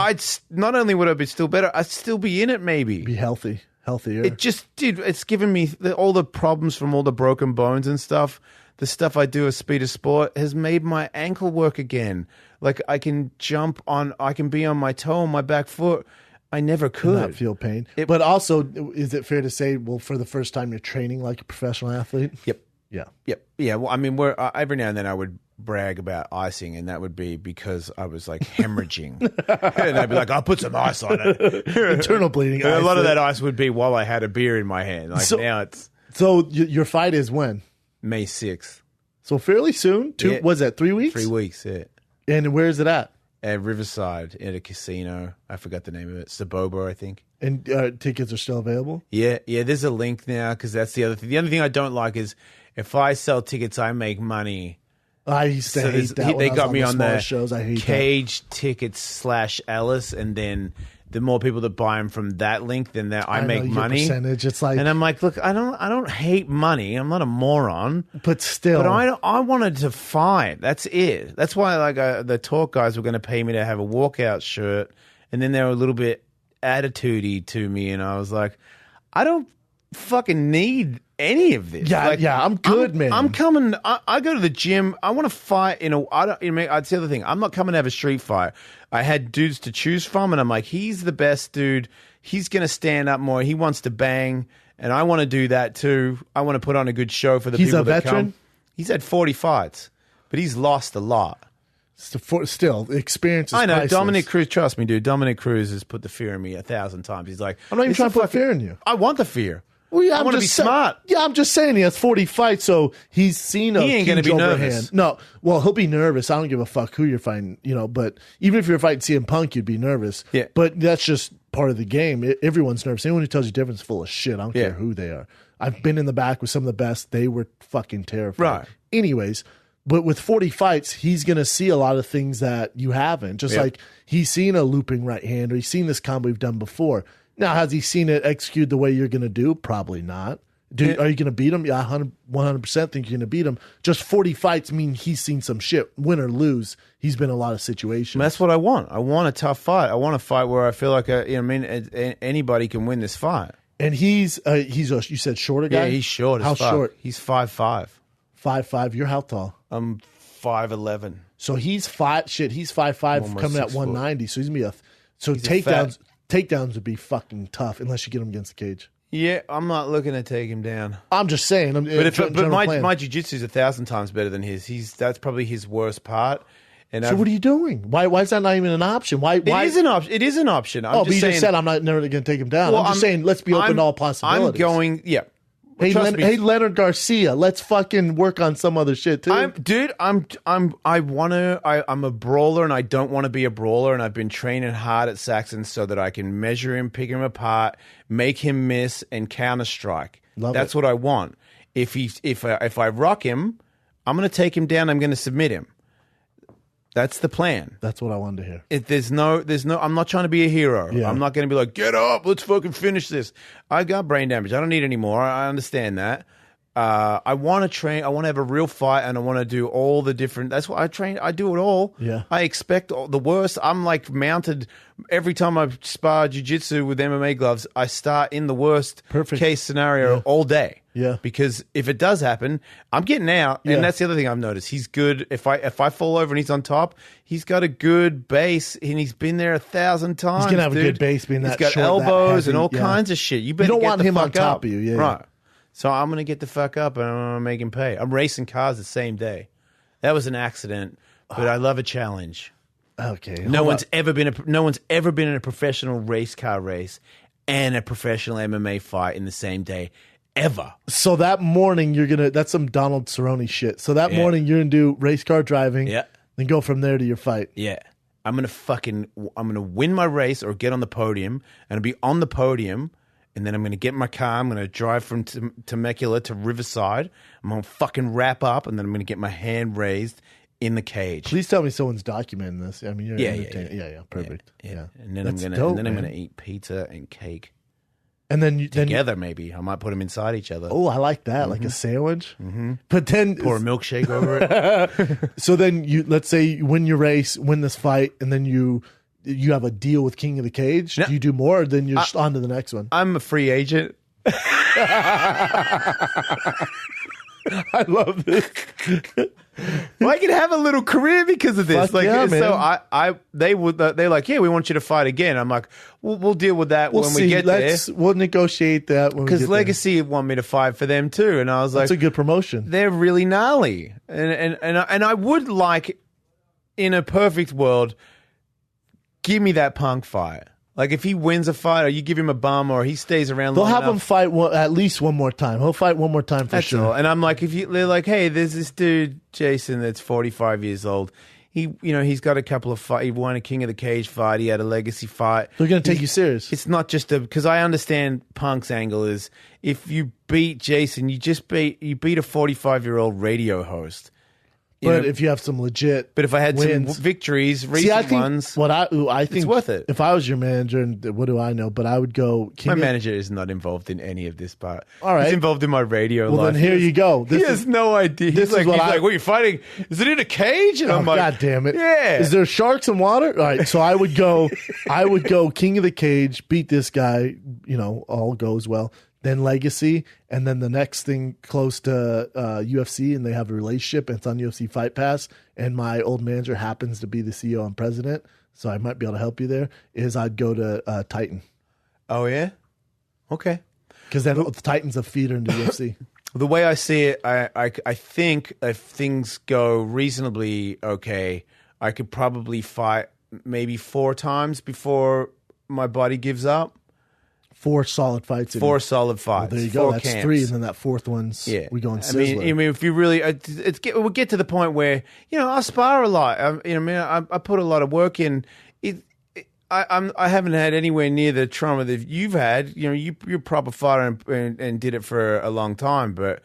Not only would I be still better, I'd still be in it. Maybe Be healthier. it just, dude, it's given me all the problems from all the broken bones and stuff. The stuff I do at Speed of Sport has made my ankle work again. Like I can I can be on my toe on my back foot. I never could. Not feel pain. But also, is it fair to say, well, for the first time, you're training like a professional athlete? Yep. Yeah. Yep. Yeah. Well, I mean, every now and then I would brag about icing, and that would be because I was like hemorrhaging, and I'd be like, "I'll put some ice on it." Internal bleeding. And a lot of that ice would be while I had a beer in my hand. Like now it's So your fight is when? May 6th. So fairly soon. Yeah. Was that 3 weeks? 3 weeks. Yeah. And where is it at? At Riverside at a casino. I forgot the name of it. Saboba, I think. And tickets are still available? Yeah. There's a link now because that's the other thing. The other thing I don't like is if I sell tickets, I make money. I used to hate that. They when I was got on me the on smaller the shows. I hate Cage Tickets / Ellis, and then the more people that buy them from that link, then that I know, make your money. Percentage. It's like, And I'm like, look, I don't hate money. I'm not a moron. but still, But I wanted to fight. That's it. That's why the talk guys were going to pay me to have a walkout shirt, and then they were a little bit attitudey to me, and I was like, I don't fucking need any of this. Yeah, Like, I'm good, man. I'm coming. I go to the gym. I want to fight. That's the other thing. I'm not coming to have a street fight. I had dudes to choose from, and I'm like, he's the best dude. He's going to stand up more. He wants to bang, and I want to do that too. I want to put on a good show for the He's people a that veteran? come. He's had 40 fights. but he's lost a lot. Still, the experience is I know. priceless. Dominic Cruz, trust me, dude. Dominic Cruz has put the fear in me 1,000 times. He's like, I'm not even "It's trying a to put fucking- fear in you. I want the fear. Well, yeah, I want to be smart. Yeah, I'm just saying he has 40 fights, so he's seen a He ain't gonna huge be overhand. nervous. No, well, he'll be nervous. I don't give a fuck who you're fighting, but even if you're fighting CM Punk, you'd be nervous. Yeah. But that's just part of the game. Everyone's nervous. Anyone who tells you different is full of shit. I don't Yeah. care who they are. I've been in the back with some of the best. They were fucking terrified. Right. Anyways, but with 40 fights, he's going to see a lot of things that you haven't. Just Yep. like he's seen a looping right hand or he's seen this combo we've done before. Now, has he seen it executed the way you're going to do? Probably not. Are you going to beat him? Yeah, 100% think you're going to beat him. Just 40 fights mean he's seen some shit. Win or lose, he's been in a lot of situations. That's what I want. I want a tough fight. I want a fight where I feel like anybody can win this fight. And he's you said shorter guy? Yeah, he's short as How fuck. short? He's 5'5". 5'5". You're how tall? I'm 5'11". So he's 5'5", Almost coming at 6 foot. 190. So he's going to be a takedowns would be fucking tough unless you get him against the cage. Yeah, I'm not looking to take him down. I'm just saying. But my jiu-jitsu is 1,000 times better than his. That's probably his worst part. And So what are you doing? Why is that not even an option? Why? It is an option. It is an option. I'm But just you saying, just said I'm not never going to take him down. Well, I'm just saying let's be open to all possibilities. I'm going. Yeah. Hey, Trust me. hey, Leonard Garcia, let's fucking work on some other shit too. I'm a brawler and I don't want to be a brawler, and I've been training hard at Saxon so that I can measure him, pick him apart, make him miss, and counter strike. That's what I want. If I rock him, I'm going to take him down. I'm going to submit him. That's the plan. That's what I wanted to hear. There's no. I'm not trying to be a hero. Yeah. I'm not going to be like, get up, let's fucking finish this. I got brain damage. I don't need any more. I understand that. I want to train. I want to have a real fight, and I want to do all the different. That's why I train. I do it all. Yeah. I expect the worst. I'm like mounted every time I spar jiu-jitsu with MMA gloves. I start in the worst case scenario all day. Yeah. Because if it does happen, I'm getting out, and that's the other thing I've noticed. He's good. If I fall over and he's on top, he's got a good base, and he's been there 1,000 times. He's gonna have dude. a good base, being that He's got short, that elbows and heavy, all yeah. kinds of shit. You better don't get want the him on fuck top up. of you, yeah, right. So I'm gonna get the fuck up, and I'm gonna make him pay. I'm racing cars the same day. That was an accident, but I love a challenge. Okay. No one's ever been in a professional race car race and a professional MMA fight in the same day. Ever. So that morning that's some Donald Cerrone shit. So that morning you're gonna do race car driving. Yeah. Then go from there to your fight. Yeah. I'm gonna win my race or get on the podium, and I'll be on the podium, and then I'm gonna get in my car, I'm gonna drive from Temecula to Riverside. I'm gonna fucking wrap up, and then I'm gonna get my hand raised in the cage. Please tell me someone's documenting this. I mean, you're Yeah, entertaining. Yeah, perfect. Yeah. And then That's I'm dope, gonna man. eat pizza and cake. And then Together, maybe. I might put them inside each other. Oh, I like that, like a sandwich. Mm-hmm. But then Pour a milkshake over it. So then let's say you win your race, win this fight, and then you have a deal with King of the Cage. No. Do you do more, or then you're just on to the next one? I'm a free agent. I love this. Well, I can have a little career because of this. Fuck yeah, man. So they're like, yeah, we want you to fight again. I'm like, we'll deal with that when we get there. We'll negotiate that when we get Because there. Legacy want me to fight for them too, and I was like, That's a good promotion. they're really gnarly, and I would like, in a perfect world, give me that Punk fight. Like if he wins a fight, or you give him a bum, or he stays around. They'll long have enough, him fight at least one more time. He'll fight one more time for That's sure. all. And I'm like, they're like, hey, there's this dude, Jason, that's 45 years old. He's got a couple of fights. He won a King of the Cage fight. He had a legacy fight. They're going to take you serious. It's not just because I understand Punk's angle is if you beat Jason, you beat a 45-year-old radio host. But if you have some legit, but if I had wins. some victories, recent See, I think ones, I think it's worth it. If I was your manager, and what do I know? But I would go. My manager is not involved in any of this part. All right. He's involved in my radio life. Well, then here you go. He has no idea. This He's is like, what what are you fighting? Is it in a cage? And I'm like, God damn it! Yeah. Is there sharks and water? All right. So I would go. King of the Cage, beat this guy. All goes well. Then Legacy, and then the next thing close to UFC, and they have a relationship, and it's on UFC Fight Pass, and my old manager happens to be the CEO and president, so I might be able to help you there, is I'd go to Titan. Oh, yeah? Okay. Because then the Titan's a feeder into UFC. The way I see it, I think if things go reasonably okay, I could probably fight maybe 4 times before my body gives up. 4 solid fights. 4 solid fights. Well, there you go. 4 That's camps. 3, and then that 4th one's we go in Sizzler. I mean, if you really, we'll get to the point where I spar a lot. I put a lot of work in. I haven't had anywhere near the trauma that you've had. You're a proper fighter and did it for a long time, but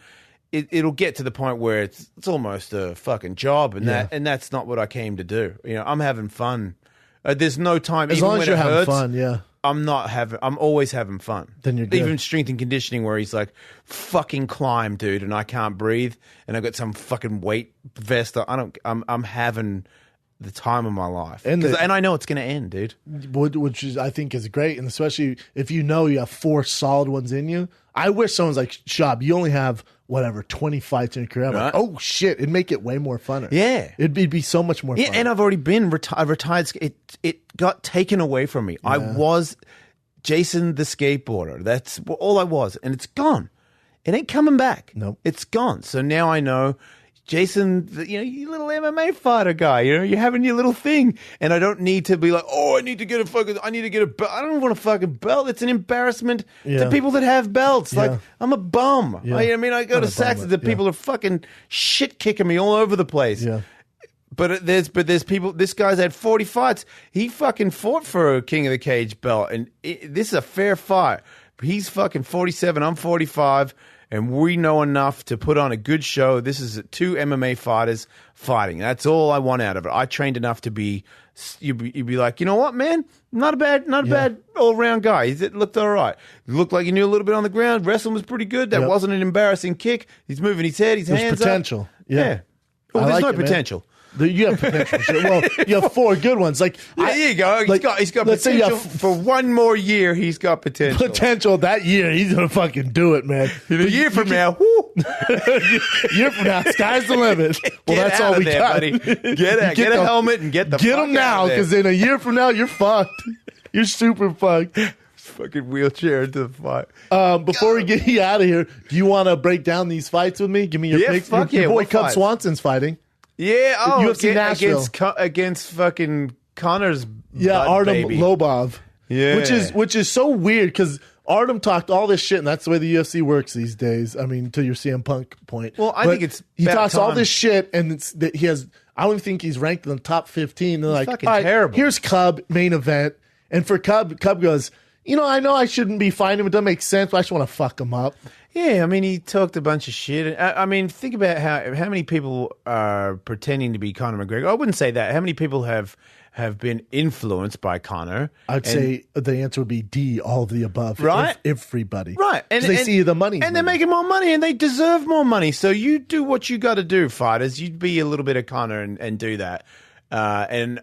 it'll get to the point where it's almost a fucking job, and that's not what I came to do. I'm having fun. There's no time. As even long when as you're it having hurts, fun, yeah. I'm always having fun. Then you're good. Even strength and conditioning where he's like, fucking climb, dude, and I can't breathe, and I've got some fucking weight vest. I'm having the time of my life. And I know it's going to end, dude. Which is, I think, is great. And especially if you have 4 solid ones in you. I wish someone's like, Shab, you only have, 20 fights in your career. I'm like, oh, shit. It'd make it way more funner. Yeah. It'd be so much more fun. And I've already been retired. It got taken away from me. Yeah. I was Jason the skateboarder. That's all I was. And it's gone. It ain't coming back. Nope. It's gone. So now I know... Jason, you little MMA fighter guy, you're having your little thing. And I don't need to be like, I need to get a belt. I don't want a fucking belt. It's an embarrassment to people that have belts. Yeah. Like, I'm a bum. Yeah. I go to Saxon, the people are fucking shit kicking me all over the place. Yeah. But there's people, this guy's had 40 fights. He fucking fought for a King of the Cage belt. And this is a fair fight. He's fucking 47, I'm 45. And we know enough to put on a good show. This is 2 MMA fighters fighting. That's all I want out of it. I trained enough to be, you'd be like, you know what, man? Not a bad all-round guy. It looked all right. He looked like he knew a little bit on the ground. Wrestling was pretty good. That wasn't an embarrassing kick. He's moving his head, his hands potential. up. Yeah. Well, there's like no potential. You have potential. Sure. Well, you have 4 good ones. Like, there you go. He's got let's say potential. For 1 more year, he's got potential. Potential that year, he's gonna fucking do it, man. A year from now, year from now, sky's the limit. Well, that's all we got. Buddy. Get a helmet and get them now, because in a year from now, you're fucked. You're super fucked. Fucking wheelchair into the fight. Before we get you out of here, do you want to break down these fights with me? Give me your picks. Your boy Cub Swanson's fighting. Yeah, UFC Nashville against fucking Connor's Artem baby. Lobov. Yeah, which is so weird because Artem talked all this shit, and that's the way the UFC works these days. I mean, to your CM Punk point. Well, I think he talks all this shit, and he has. I don't think he's ranked in the top 15. They're like, fucking terrible. Here's Cub main event, and for Cub goes, I know I shouldn't be fighting him. It doesn't make sense, but I just want to fuck him up. Yeah, I mean, he talked a bunch of shit. I mean, think about how many people are pretending to be Conor McGregor. I wouldn't say that. How many people have been influenced by Conor? I'd say the answer would be D, all of the above. Right? Everybody. Right. And they see the money. And they're making more money, and they deserve more money. So you do what you got to do, fighters. You be a little bit of Conor and do that. And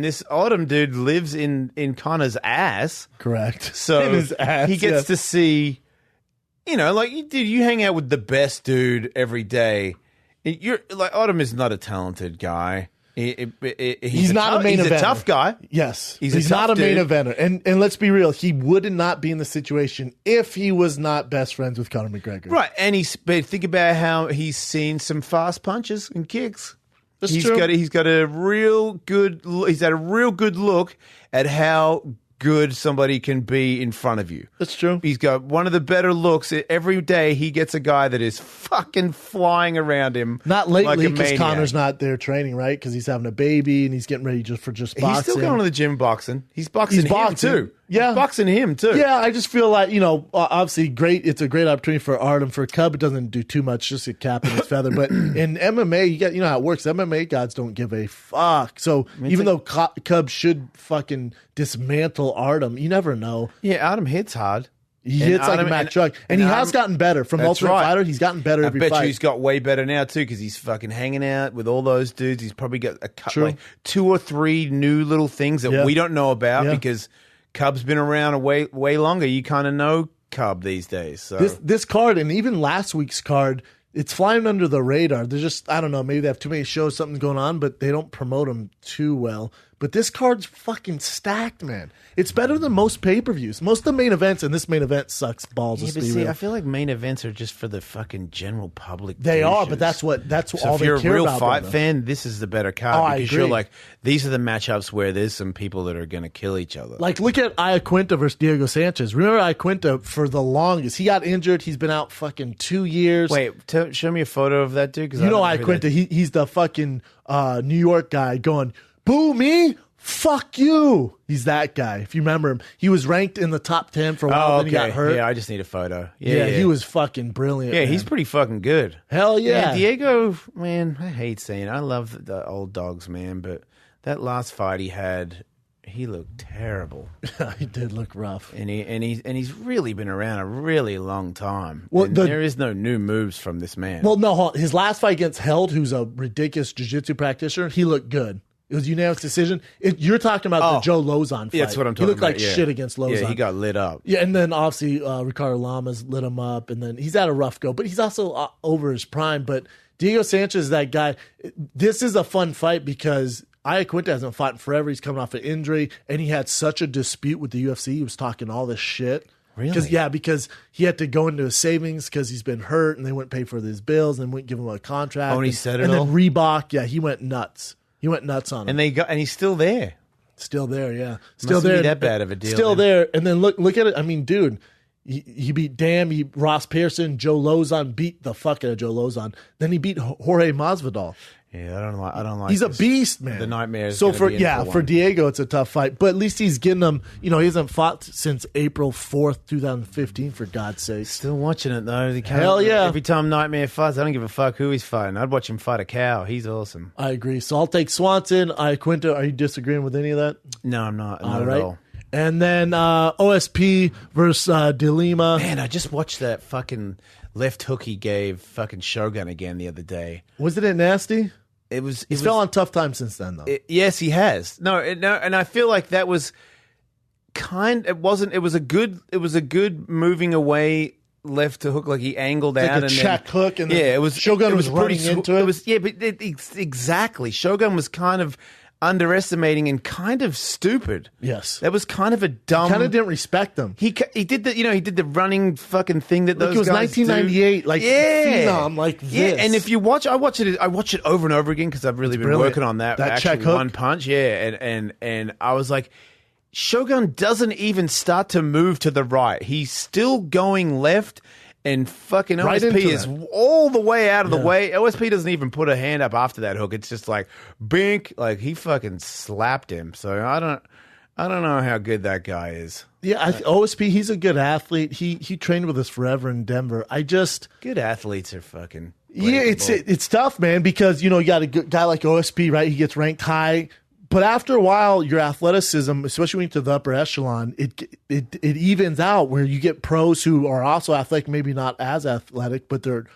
this Autumn dude lives in Conor's ass. Correct. So in his ass, he gets to see, like, dude, you hang out with the best dude every day. You're like, Autumn is not a talented guy. He's not a main eventer. He's a tough guy. Yes. He's not a main dude. eventer. And let's be real, he would not be in the situation if he was not best friends with Conor McGregor. Right. And but think about how he's seen some fast punches and kicks. That's true. He's had a real good look at how good somebody can be in front of you. That's true. He's got one of the better looks. Every day he gets a guy that is fucking flying around him. Not lately, because because Conor's not there training, right? Because he's having a baby and he's getting ready for just boxing. He's still going to the gym boxing. He's boxing him too. Yeah. He's boxing him too. Yeah, I just feel like, obviously great. It's a great opportunity for Artem. For Cub, it doesn't do too much, just a cap in his feather. But in MMA, you got, how it works. MMA gods don't give a fuck. So even though Cub should fucking dismantle Artem, you never know. Yeah, Artem hits hard. He hits like a Mack truck. And he has gotten better. From Ultimate Fighter, he's gotten better every fight. I bet you he's got way better now, too, because he's fucking hanging out with all those dudes. He's probably got like 2 or 3 new little things that we don't know about because Cub's been around way longer. You kind of know Cub these days. So this card, and even last week's card, it's flying under the radar. They're just, I don't know, maybe they have too many shows, something's going on, but they don't promote them too well. But this card's fucking stacked, man. It's better than most pay-per-views. Most of the main events, and this main event sucks balls. Yeah, Let's but be see, real. I feel like main events are just for the fucking general public. They are, douches. but that's So all if they you're a care real about. fight brother. fan, this is the better card Oh, I because you're agree. like, these are the matchups where there's some people that are going to kill each other. Like, look at Iaquinta versus Diego Sanchez. Remember Iaquinta for the longest. He got injured. He's been out fucking 2 years. Wait, show me a photo of that dude. 'Cause You I know don't who that- Iaquinta. He's the fucking New York guy going, boo me, fuck you. He's that guy. If you remember him, he was ranked in the top 10 for a while. Oh, Then he got okay. hurt. Yeah, I just need a photo. Yeah, he was fucking brilliant. Yeah, man. he's pretty fucking good. Hell yeah. Diego, man, I hate saying it. I love the old dogs, man, but that last fight he had, he looked terrible. He did look rough. And he's really been around a really long time. Well, And there is no new moves from this man. Well, no, hold on. His last fight against Held, who's a ridiculous jiu-jitsu practitioner, he looked good. It was unanimous decision. You're talking about the Joe Lozon fight. Yeah, that's what I'm talking He looked about. like yeah. shit against Lozon. Yeah, he got lit up. Yeah, and then obviously Ricardo Lamas lit him up, and then he's had a rough go, but he's also over his prime. But Diego Sanchez is that guy. This is a fun fight because Iaquinta hasn't fought in forever. He's coming off an injury, and he had such a dispute with the UFC. He was talking all this shit. Really? Because he had to go into his savings because he's been hurt, and they wouldn't pay for his bills, and wouldn't give him a contract. Oh, and he said it and all? then Reebok, yeah, he went nuts. He went nuts on him. And he's still there. Still there, yeah. Still Mustn't there. be that bad of a deal, Still then. there. And then look at it. I mean, dude, he beat Ross Pearson, Joe Lozon, beat the fuck out of Joe Lozon. Then he beat Jorge Masvidal. Yeah, I don't like He's a this. beast, man. The nightmare is So gonna be in for one. Diego, it's a tough fight. But at least he's getting them. He hasn't fought since April 4th, 2015. For God's sake. Still watching it though. Hell yeah. Every time Nightmare fights, I don't give a fuck who he's fighting. I'd watch him fight a cow. He's awesome. I agree. So I'll take Swanson. Iaquinta. Are you disagreeing with any of that? No, I'm not. Not All at right. all. And then OSP versus DeLima. Man, I just watched that fucking left hook he gave fucking Shogun again the other day. Wasn't it nasty? He's Fell on tough times since then, though. Yes, he has. No, and I feel like that was it wasn't. It was a good moving away left to hook, like he angled Like out a and check hook, and then yeah, it was Shogun it was running pretty, into it. It was exactly. Shogun was kind of underestimating and kind of stupid. Yes. That was kind of a dumb. Kind of didn't respect them. He did the running fucking thing that Like those it was guys 1998, do. like yeah. phenom, like this. Yeah, and if you watch, I watch it over and over again because I've really been brilliant. working on that. That actual check hook? one punch, yeah, and I was like, Shogun doesn't even start to move to the right. He's still going left. And fucking Right OSP into is that. all the way out of the Yeah. way. OSP doesn't even put a hand up after that hook. It's just like bink, like he fucking slapped him. So I don't know how good that guy is. Yeah, OSP, he's a good athlete. He trained with us forever in Denver. Good athletes are fucking Yeah, it's tough, man, because you got a good guy like OSP, right? He gets ranked high, but after a while, your athleticism, especially when you get to the upper echelon, it evens out where you get pros who are also athletic, maybe not as athletic, but they're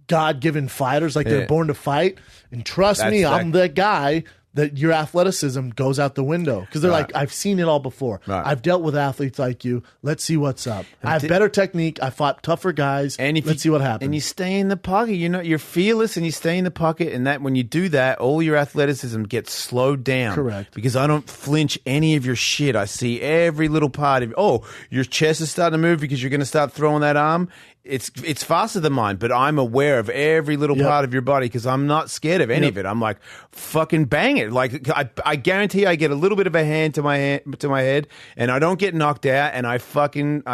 God-given fighters, like they're Yeah. born to fight. And trust me, That's I'm that guy that your athleticism goes out the window because they're Right. like, I've seen it all before. Right. I've dealt with athletes like you. Let's see what's up. I have better technique. I fought tougher guys. And if let's see what happens. And you stay in the pocket. You're fearless, and you stay in the pocket. And that when you do that, all your athleticism gets slowed down. Correct. Because I don't flinch any of your shit. I see every little part of. Oh, your chest is starting to move because you're going to start throwing that arm. It's faster than mine, but I'm aware of every little Yep. part of your body because I'm not scared of any of it. I'm like, fucking bang it. Like I guarantee I get a little bit of a hand to my head, and I don't get knocked out, and I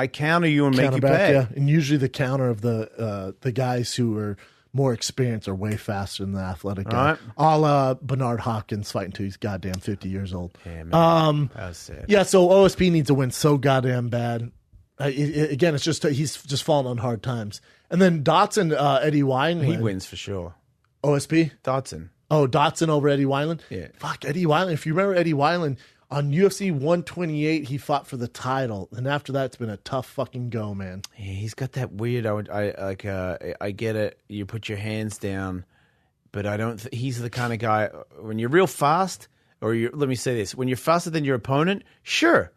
counter you and make Counter you back, pay. yeah. And usually the counter of the guys who are more experienced are way faster than the athletic guy. Right. A la Bernard Hopkins fighting till he's goddamn 50 years old. Yeah, man. That was sad. Yeah, so OSP needs to win so goddamn bad. Again, it's just he's just fallen on hard times. And then Dotson, Eddie Wineland. He wins for sure. OSP? Dotson. Oh, Dotson over Eddie Wineland? Yeah. Fuck, Eddie Wineland. If you remember Eddie Wineland, on UFC 128, he fought for the title. And after that, it's been a tough fucking go, man. Yeah, he's got that weird. I get it. You put your hands down, but I don't. He's the kind of guy when you're real fast, or let me say this: when you're faster than your opponent, sure,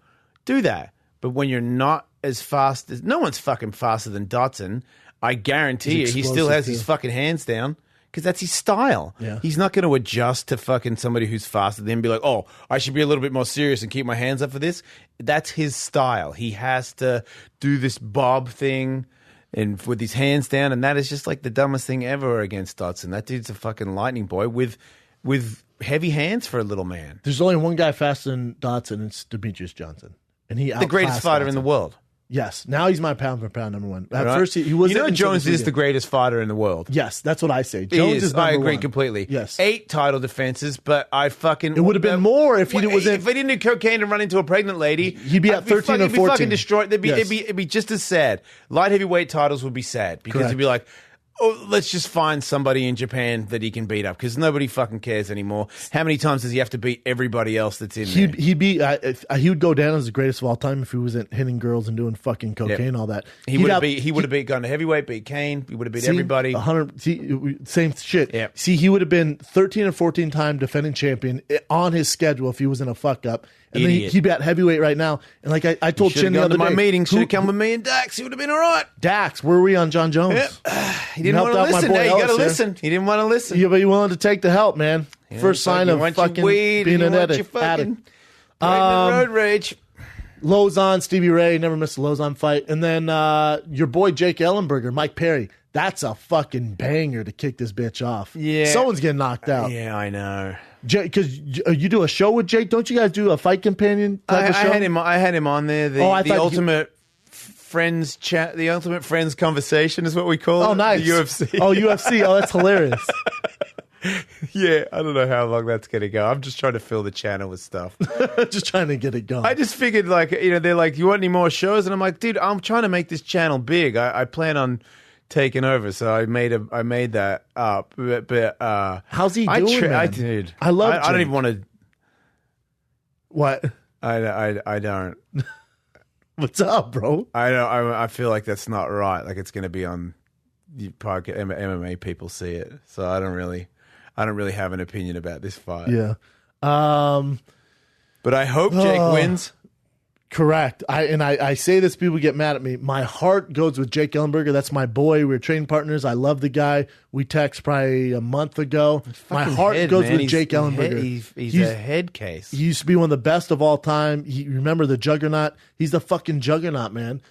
do that. But when you're not as fast as no one's fucking faster than Dotson, I guarantee you, he still has his fucking hands down because that's his style. Yeah. He's not going to adjust to fucking somebody who's faster than him and be like, oh, I should be a little bit more serious and keep my hands up for this. That's his style. He has to do this bob thing and with his hands down, and that is just like the dumbest thing ever against Dotson. That dude's a fucking lightning boy with heavy hands for a little man. There's only one guy faster than Dotson, and it's Demetrius Johnson. And he The greatest fighter in the world. Yes. Now he's my pound for pound number one. At first, he wasn't. You know, Jones is the greatest fighter in the world. Yes, that's what I say. He Jones is number I agree one. completely. Yes. 8 title defenses, but I fucking... It would have been more if he wasn't... If he didn't do cocaine and run into a pregnant lady... He'd be at 13 or 14. He'd be fucking destroyed. Yes. It'd be just as sad. Light heavyweight titles would be sad because it'd be like... Oh, let's just find somebody in Japan that he can beat up because nobody fucking cares anymore. How many times does he have to beat everybody else that's in there? He would go down as the greatest of all time if he wasn't hitting girls and doing fucking cocaine, all that. He would have gone to heavyweight, beat Kane. He would have beat everybody. 100. Same shit. Yep. See, he would have been 13 or 14 time defending champion on his schedule if he was in a fuck up. And then he'd be at heavyweight right now. And like I told Chin the other day, my meeting should have come with me and Dax. He would have been all right. Dax, where were we on John Jones? Yep. He didn't want to listen. Now you got to listen. He didn't want to listen. Yeah, but he wanted to take the help, man. First sign of fucking being an addict. Road rage. Lozon, Stevie Ray, never missed a Lozon fight. And then your boy Jake Ellenberger, Mike Perry. That's a fucking banger to kick this bitch off. Yeah. Someone's getting knocked out. Yeah, I know. Because you do a show with Jake, don't you guys do a fight companion type of show? I had him on there. The ultimate friends chat, the ultimate friends conversation is what we call it. Oh, nice. The UFC. Oh, UFC. Oh, that's hilarious. Yeah, I don't know how long that's going to go. I'm just trying to fill the channel with stuff. Just trying to get it going. I just figured, like, they're like, you want any more shows? And I'm like, dude, I'm trying to make this channel big. I plan on taking over, so I made that up. But how's he doing, man? Dude, I love I don't even want to. What? I don't. What's up, bro? I feel like that's not right. Like it's going to be on the podcast. MMA people see it, so I don't really have an opinion about this fight. Yeah. But I hope Jake wins. Correct. I say this, people get mad at me. My heart goes with Jake Ellenberger. That's my boy. We're training partners. I love the guy. We text probably a month ago. My heart goes with Jake Ellenberger. He's a head case. He used to be one of the best of all time. Remember the Juggernaut? He's the fucking Juggernaut, man.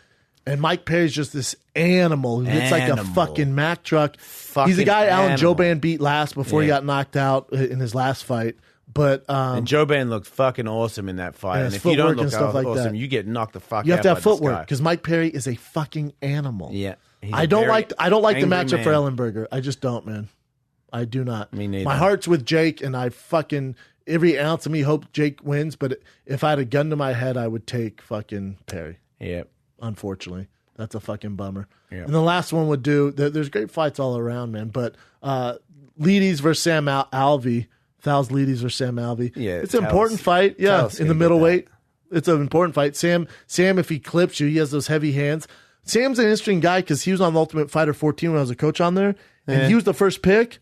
And Mike Perry's just this animal. It's like a fucking Mack truck. He's the guy Alan Jouban beat last before he got knocked out in his last fight. But and Jouban looked fucking awesome in that fight. And if you don't look awesome, you get knocked the fuck out. You have to have by footwork because Mike Perry is a fucking animal. Yeah, I don't like the matchup for Ellenberger. I just don't, man. I do not. Me neither. My heart's with Jake, and I fucking every ounce of me hope Jake wins. But if I had a gun to my head, I would take fucking Perry. Yep. Unfortunately, that's a fucking bummer. Yep. And the last one would do. There's great fights all around, man. But Leadys versus Sam Alvey. Thals Leadys versus Sam Alvey. Yeah, it's an important fight. Yeah, in the middleweight. It's an important fight. Sam, if he clips you, he has those heavy hands. Sam's an interesting guy because he was on the Ultimate Fighter 14 when I was a coach on there, and he was the first pick.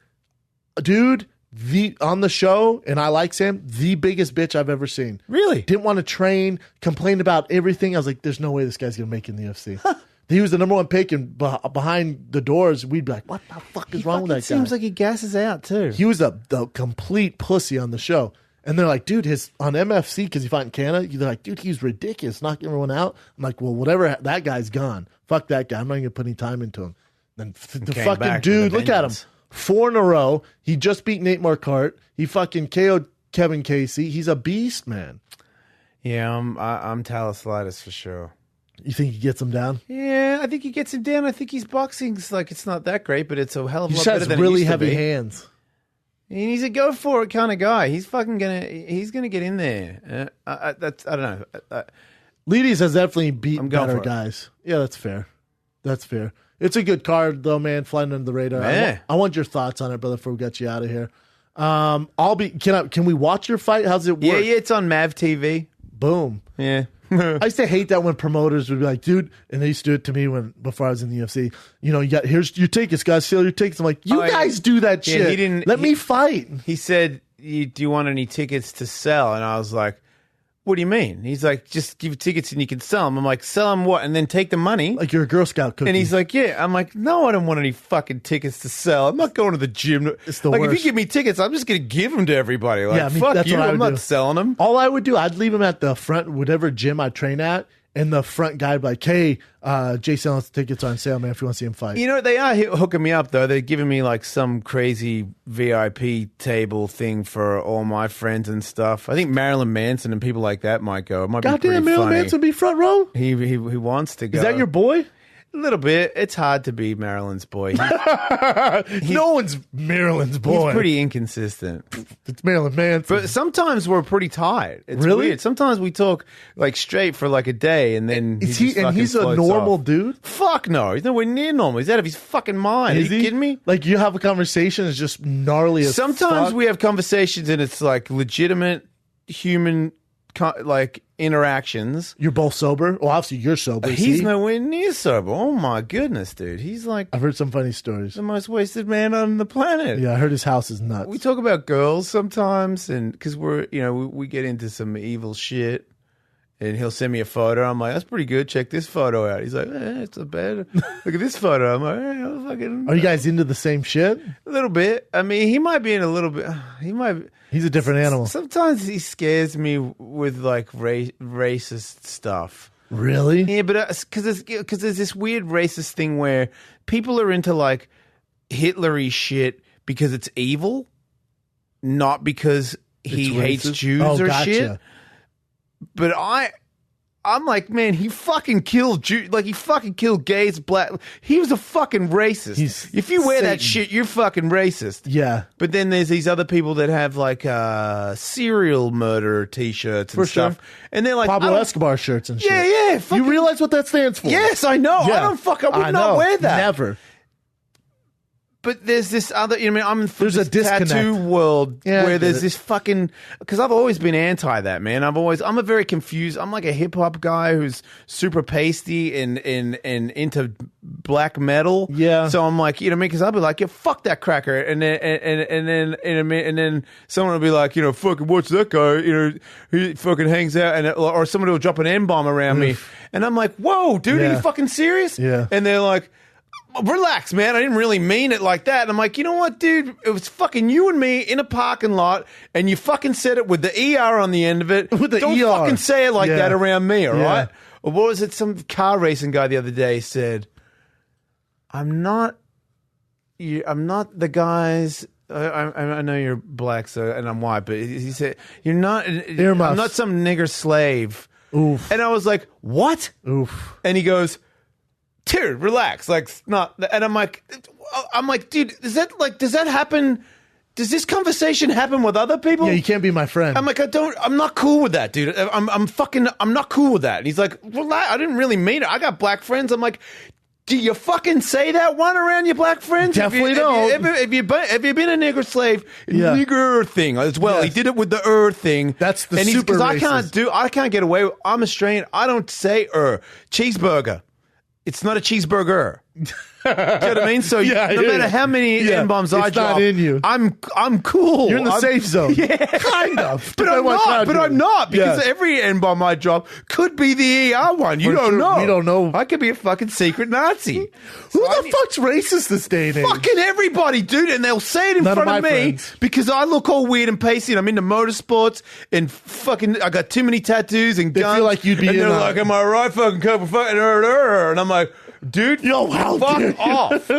Dude, on the show, and I like Sam, the biggest bitch I've ever seen. Really? Didn't want to train, complained about everything. I was like, there's no way this guy's going to make it in the UFC. He was the number one pick, and behind the doors, we'd be like, what the fuck is wrong with that guy? Seems like he gasses out, too. He was the complete pussy on the show. And they're like, dude, on MFC, because he fought in Canada, they're like, dude, he's ridiculous, knocking everyone out. I'm like, well, whatever, that guy's gone. Fuck that guy. I'm not going to put any time into him. Then the fucking dude, look at him. 4 in a row. He just beat Nate Marquardt. He fucking KO'd Kevin Casey. He's a beast, man. Yeah, I'm Talaslitis for sure. You think he gets him down? Yeah, I think he gets him down. I think his boxing's like it's not that great, but it's a hell of a lot better than really it used heavy to be. hands. And he's a go for it kind of guy. He's gonna get in there. I don't know. Leadys has definitely beat better for it. guys. Yeah, that's fair. That's fair. It's a good card though, man. Flying under the radar. Yeah. I want your thoughts on it, brother. Before we get you out of here, Can we watch your fight? How's it work? Yeah. It's on Mav TV. Boom. Yeah. I used to hate that when promoters would be like, dude, and they used to do it to me before I was in the UFC. Here's your tickets, guys. Seal your tickets. I'm like, you guys do that shit. Let me fight. He said, do you want any tickets to sell? And I was like, what do you mean? He's like, just give tickets and you can sell them. I'm like, sell them what? And then take the money? Like you're a Girl Scout cookie. And he's like, yeah. I'm like, no, I don't want any fucking tickets to sell. I'm not going to the gym. It's the like, worst. if you give me tickets, I'm just going to give them to everybody. Like, Yeah, I mean, fuck that's you. what I I'm would not do. selling them. All I would do, I'd leave him at the front, whatever gym I train at, and the front guy would be like, hey, Jay Sellon's tickets are on sale, man, if you want to see him fight. You know, they are hooking me up, though. They're giving me like some crazy VIP table thing for all my friends and stuff. I think Marilyn Manson and people like that might go. It might be pretty Goddamn, Marilyn funny. Manson be front row? He wants to go. Is that your boy? A little bit. It's hard to be Marilyn's boy. No one's Marilyn's boy. He's pretty inconsistent. It's Marilyn Manson. But sometimes we're pretty tight. It's Really? weird. Sometimes we talk like straight for like a day, and then Is he just and fucking he's a floats normal off. dude? Fuck no, he's nowhere near normal. He's out of his fucking mind. Are you he? kidding me? Like you have a conversation, it's just gnarly as Sometimes fuck. we have conversations, and it's like legitimate human like interactions. You're both sober? Well, obviously you're sober. is He's he? nowhere near sober. Oh my goodness, dude. He's like I've heard some funny stories. the most wasted man on the planet. Yeah, I heard his house is nuts. We talk about girls sometimes, and because we're, we get into some evil shit, and he'll send me a photo. I'm like, that's pretty good. Check this photo out. He's like, it's not bad. Look at this photo. I'm like, I'll fucking. Are you guys into the same shit? A little bit. I mean, he might be in a little bit. He might. He's a different animal. Sometimes he scares me with like racist stuff. Really? Yeah, but because there's this weird racist thing where people are into like Hitlery shit because it's evil, not because he It's hates racist? Jews Oh, or gotcha. shit. But I'm like, man, he fucking killed Jews. Like, he fucking killed gays, black. He was a fucking racist. If you wear that Satan. shit, you're fucking racist. Yeah. But then there's these other people that have like serial murder T-shirts and For sure. stuff, and they're like, I Pablo don't- Escobar shirts and shit. Yeah, fucking- You realize what that stands for? Yes, I know. Yeah. I would not know. wear that. Never. But there's this other, I'm in There's this a disconnect. tattoo world Yeah, I where get there's it. this fucking, because I've always been anti that, man. I'm a very confused, I'm like a hip hop guy who's super pasty and into black metal. Yeah. So I'm like, you know what I mean? Because I'll be like, yeah, fuck that cracker. And then someone will be like, fucking watch that guy, he fucking hangs out, or somebody will drop an N-bomb around me. And I'm like, whoa, dude, are Yeah. you fucking serious? Yeah. And they're like, relax, man. I didn't really mean it like that. And I'm like, you know what, dude? It was fucking you and me in a parking lot, and you fucking said it with the ER on the end of it. With the Don't ER. fucking say it like Yeah. that around me, all Yeah. right? Or what was it? Some car racing guy the other day said, I'm not the guys. I know you're black, and I'm white, but he said, you're not. Earmuffs. I'm not some nigger slave. Oof. And I was like, what? Oof. And he goes, dude, relax. Like, not. And I'm like, dude, does that happen? Does this conversation happen with other people? Yeah, you can't be my friend. I'm like, I'm not cool with that, dude. I'm not cool with that. And he's like, relax. I didn't really mean it. I got black friends. I'm like, do you fucking say that one around your black friends? Definitely don't. Have you been a nigger slave? Yeah. Nigger thing as well. Yes. He did it with the thing. That's the and super because racist. I can't get away with, I'm Australian. I don't say cheeseburger. It's not a cheeseburger. You know what I mean? So Yeah, I no hear matter you. how many Yeah, N-bombs I it's not drop, in you. I'm cool. You're in the safe zone. Yeah. Kind of. But I'm not. But I'm not because every N-bomb I drop could be the ER one. You For don't sure. know. We don't know. I could be a fucking secret Nazi. Who So I the fuck's racist this day and age? Fucking everybody, dude, and they'll say it in None of front of my me friends. because I look all weird and pasty, and I'm into motorsports and fucking. I got too many tattoos and They guns. feel like you'd be and in they're a- like, "Am I right, fucking couple fucking?" And I'm like, dude, Yo, how dare fuck you. off.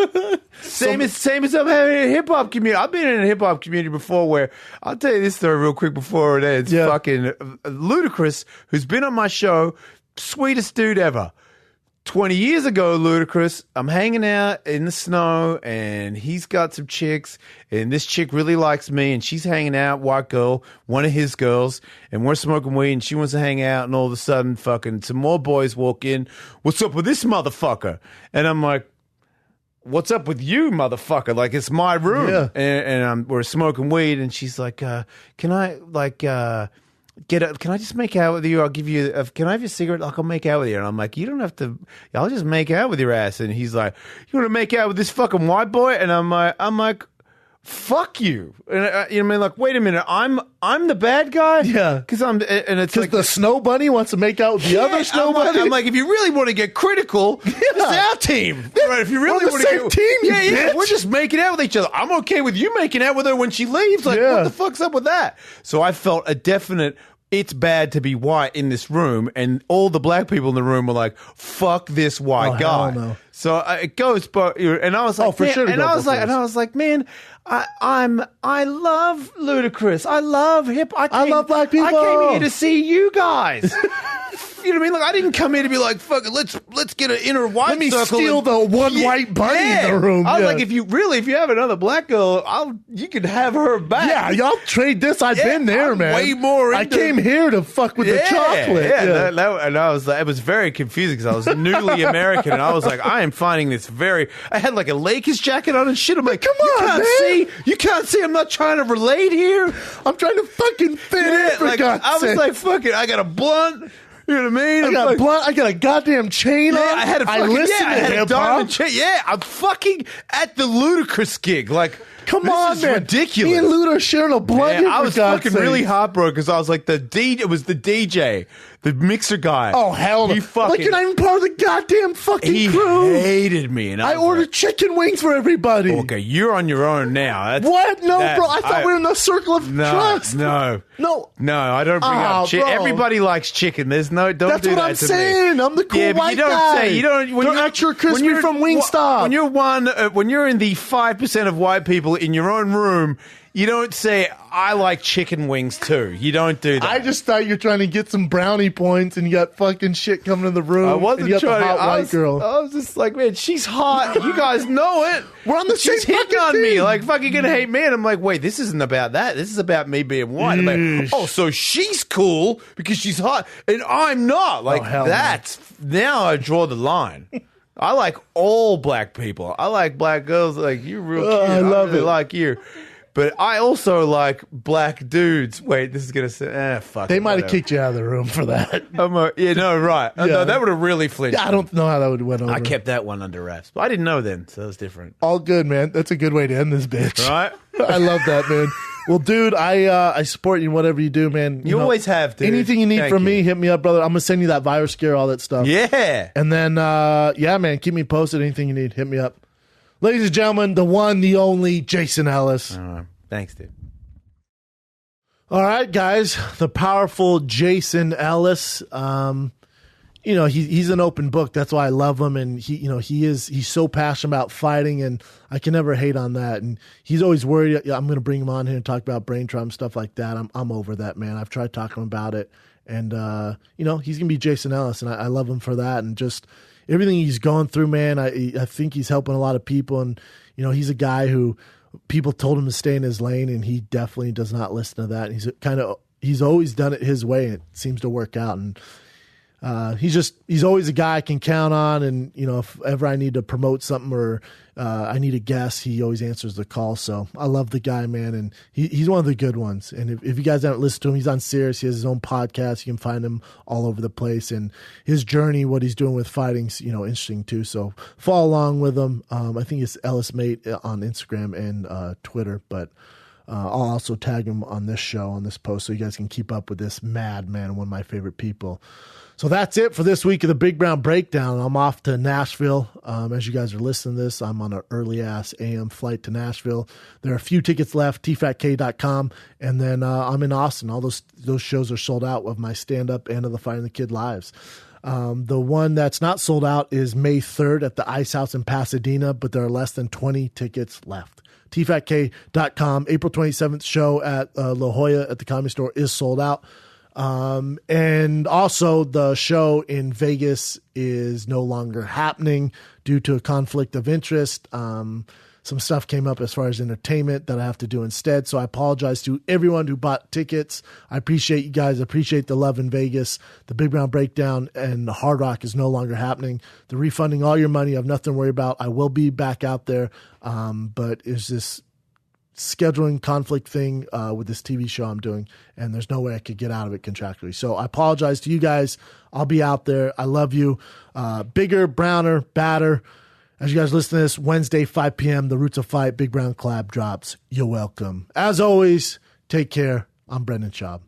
Same as I'm having in a hip hop community. I've been in a hip hop community before where I'll tell you this story real quick before it ends. Yeah. Fucking Ludacris, who's been on my show, sweetest dude ever. 20 years ago, Ludacris, I'm hanging out in the snow and he's got some chicks and this chick really likes me and she's hanging out, white girl, one of his girls, and we're smoking weed and she wants to hang out and all of a sudden fucking some more boys walk in. What's up with this motherfucker? And I'm like, what's up with you, motherfucker? Like, it's my room. Yeah. And we're smoking weed and she's like, can I just make out with you? I'll give you, can I have your cigarette? I'll make out with you. And I'm like, you don't have to, I'll just make out with your ass. And he's like, you want to make out with this fucking white boy? And I'm like, fuck you. And you know what I mean? Like, wait a minute, I'm the bad guy? Yeah. Because and it's like the snow bunny wants to make out with the other snow bunny. I'm like, if you really want to get critical, this is our team. Right? If you really We're want the to same team, you bitch. we're just making out with each other. I'm okay with you making out with her when she leaves. Like, what the fuck's up with that? So I felt a definite, it's bad to be white in this room, and all the black people in the room were like, fuck this white guy. Hell no. So it goes, but and I was like, for sure. And I was like, man, I love Ludacris. I love hip. I love black people. I came here to see you guys. You know what I mean? Like, I didn't come here to be like, fuck it, let's get an inner white Let me circle steal the one white bunny in the room. I was like, if you have another black girl, you can have her back. Yeah, y'all trade this. I've been there, I'm man. way more I into- came here to fuck with the chocolate. Yeah, and I was like, it was very confusing because I was newly American, and I was like, I am finding this very. I had like a Lakers jacket on and shit. I'm like, Come on, you can't see. I'm not trying to relate here. I'm trying to fucking fit in. For like, God's I was sake. like, fuck it. I got a blunt. You know what I mean? I got blunt. I got a goddamn chain on. I had a fucking, listen I to had a hip diamond hop. chain. Yeah, I'm fucking at the Ludacris gig. Like, Come this on, is man. ridiculous. Me and Luda are sharing a blunt. Man, here, I for was God's fucking sake. really heartbroken because I was like, it was the DJ, the mixer guy. Oh hell no! He fucking, like you're not even part of the goddamn fucking he crew. hated me, and I was ordered like, chicken wings for everybody. okay, you're on your own now. That's, What? No, bro. I thought we were in the circle of trust. No, No. I don't bring up chicken. bro. Everybody likes chicken. There's no. Don't That's do what that I'm to saying. me. I'm the cool Yeah, but white you don't guy. say you don't. When They're you're extra crispy from Wingstop. When you're in the 5% of white people in your own room, you don't say I like chicken wings too. You don't do that. I just thought you're trying to get some brownie points, and you got fucking shit coming in the room. I wasn't and you got trying the hot to. white girl. I was just like, man, she's hot. You guys know it. We're on the She's same hitting fucking on me. team. Like, fuck, you're gonna hate me. And I'm like, wait, this isn't about that. This is about me being white. I'm like, oh, so she's cool because she's hot, and I'm not. Like, hell no. that's now I draw the line. I like all black people. I like black girls. Like, you're real cute. I love really it. like you. But I also like black dudes. Wait, this is gonna say, fuck. They it, might have whatever. kicked you out of the room for that. Yeah, no, right. Yeah. No, that would have really flinched. Yeah, I don't know how that would have went over. I kept that one under wraps. But I didn't know then, so it was different. All good, man. That's a good way to end this bitch. Right? I love that, man. Well, dude, I support you in whatever you do, man. You always have, dude. Anything you need Thank from you. me, hit me up, brother. I'm gonna send you that virus scare, all that stuff. Yeah. And then, yeah, man, keep me posted. Anything you need, hit me up. Ladies and gentlemen, the one, the only, Jason Ellis. All right. Thanks, dude. All right, guys, the powerful Jason Ellis. You know, he's an open book. That's why I love him, and he's so passionate about fighting, and I can never hate on that. And he's always worried I'm going to bring him on here and talk about brain trauma stuff like that. I'm over that, man. I've tried talking about it, and he's going to be Jason Ellis, and I love him for that, and just everything he's going through, man. I think he's helping a lot of people, and he's a guy who people told him to stay in his lane, and he definitely does not listen to that. And he's always done it his way, and it seems to work out. And he's always a guy I can count on. And if ever I need to promote something or I need a guest, he always answers the call. So I love the guy, man, and he's one of the good ones. And if you guys haven't listened to him, he's on Sirius. He has his own podcast. You can find him all over the place. And his journey, what he's doing with fighting's interesting too. So follow along with him. I think it's Ellis Mate on Instagram and Twitter, but I'll also tag him on this show, on this post, so you guys can keep up with this madman, one of my favorite people. So that's it for this week of the Big Brown Breakdown. I'm off to Nashville. As you guys are listening to this, I'm on an early-ass AM flight to Nashville. There are a few tickets left, tfatk.com. And then I'm in Austin. All those shows are sold out of my stand-up and of the Fighting the Kid lives. The one that's not sold out is May 3rd at the Ice House in Pasadena, but there are less than 20 tickets left. tfatk.com. April 27th show at La Jolla at the Comedy Store is sold out. And also the show in Vegas is no longer happening due to a conflict of interest. Some stuff came up as far as entertainment that I have to do instead. So I apologize to everyone who bought tickets. I appreciate you guys. I appreciate the love in Vegas. The Big Brown Breakdown and the Hard Rock is no longer happening. They're refunding all your money. I have nothing to worry about. I will be back out there. But it's this scheduling conflict thing with this TV show I'm doing, and there's no way I could get out of it contractually. So I apologize to you guys. I'll be out there. I love you. Bigger, browner, badder. As you guys listen to this, Wednesday, 5 p.m., the Roots of Fight Big Brown Collab drops. You're welcome. As always, take care. I'm Brendan Schaub.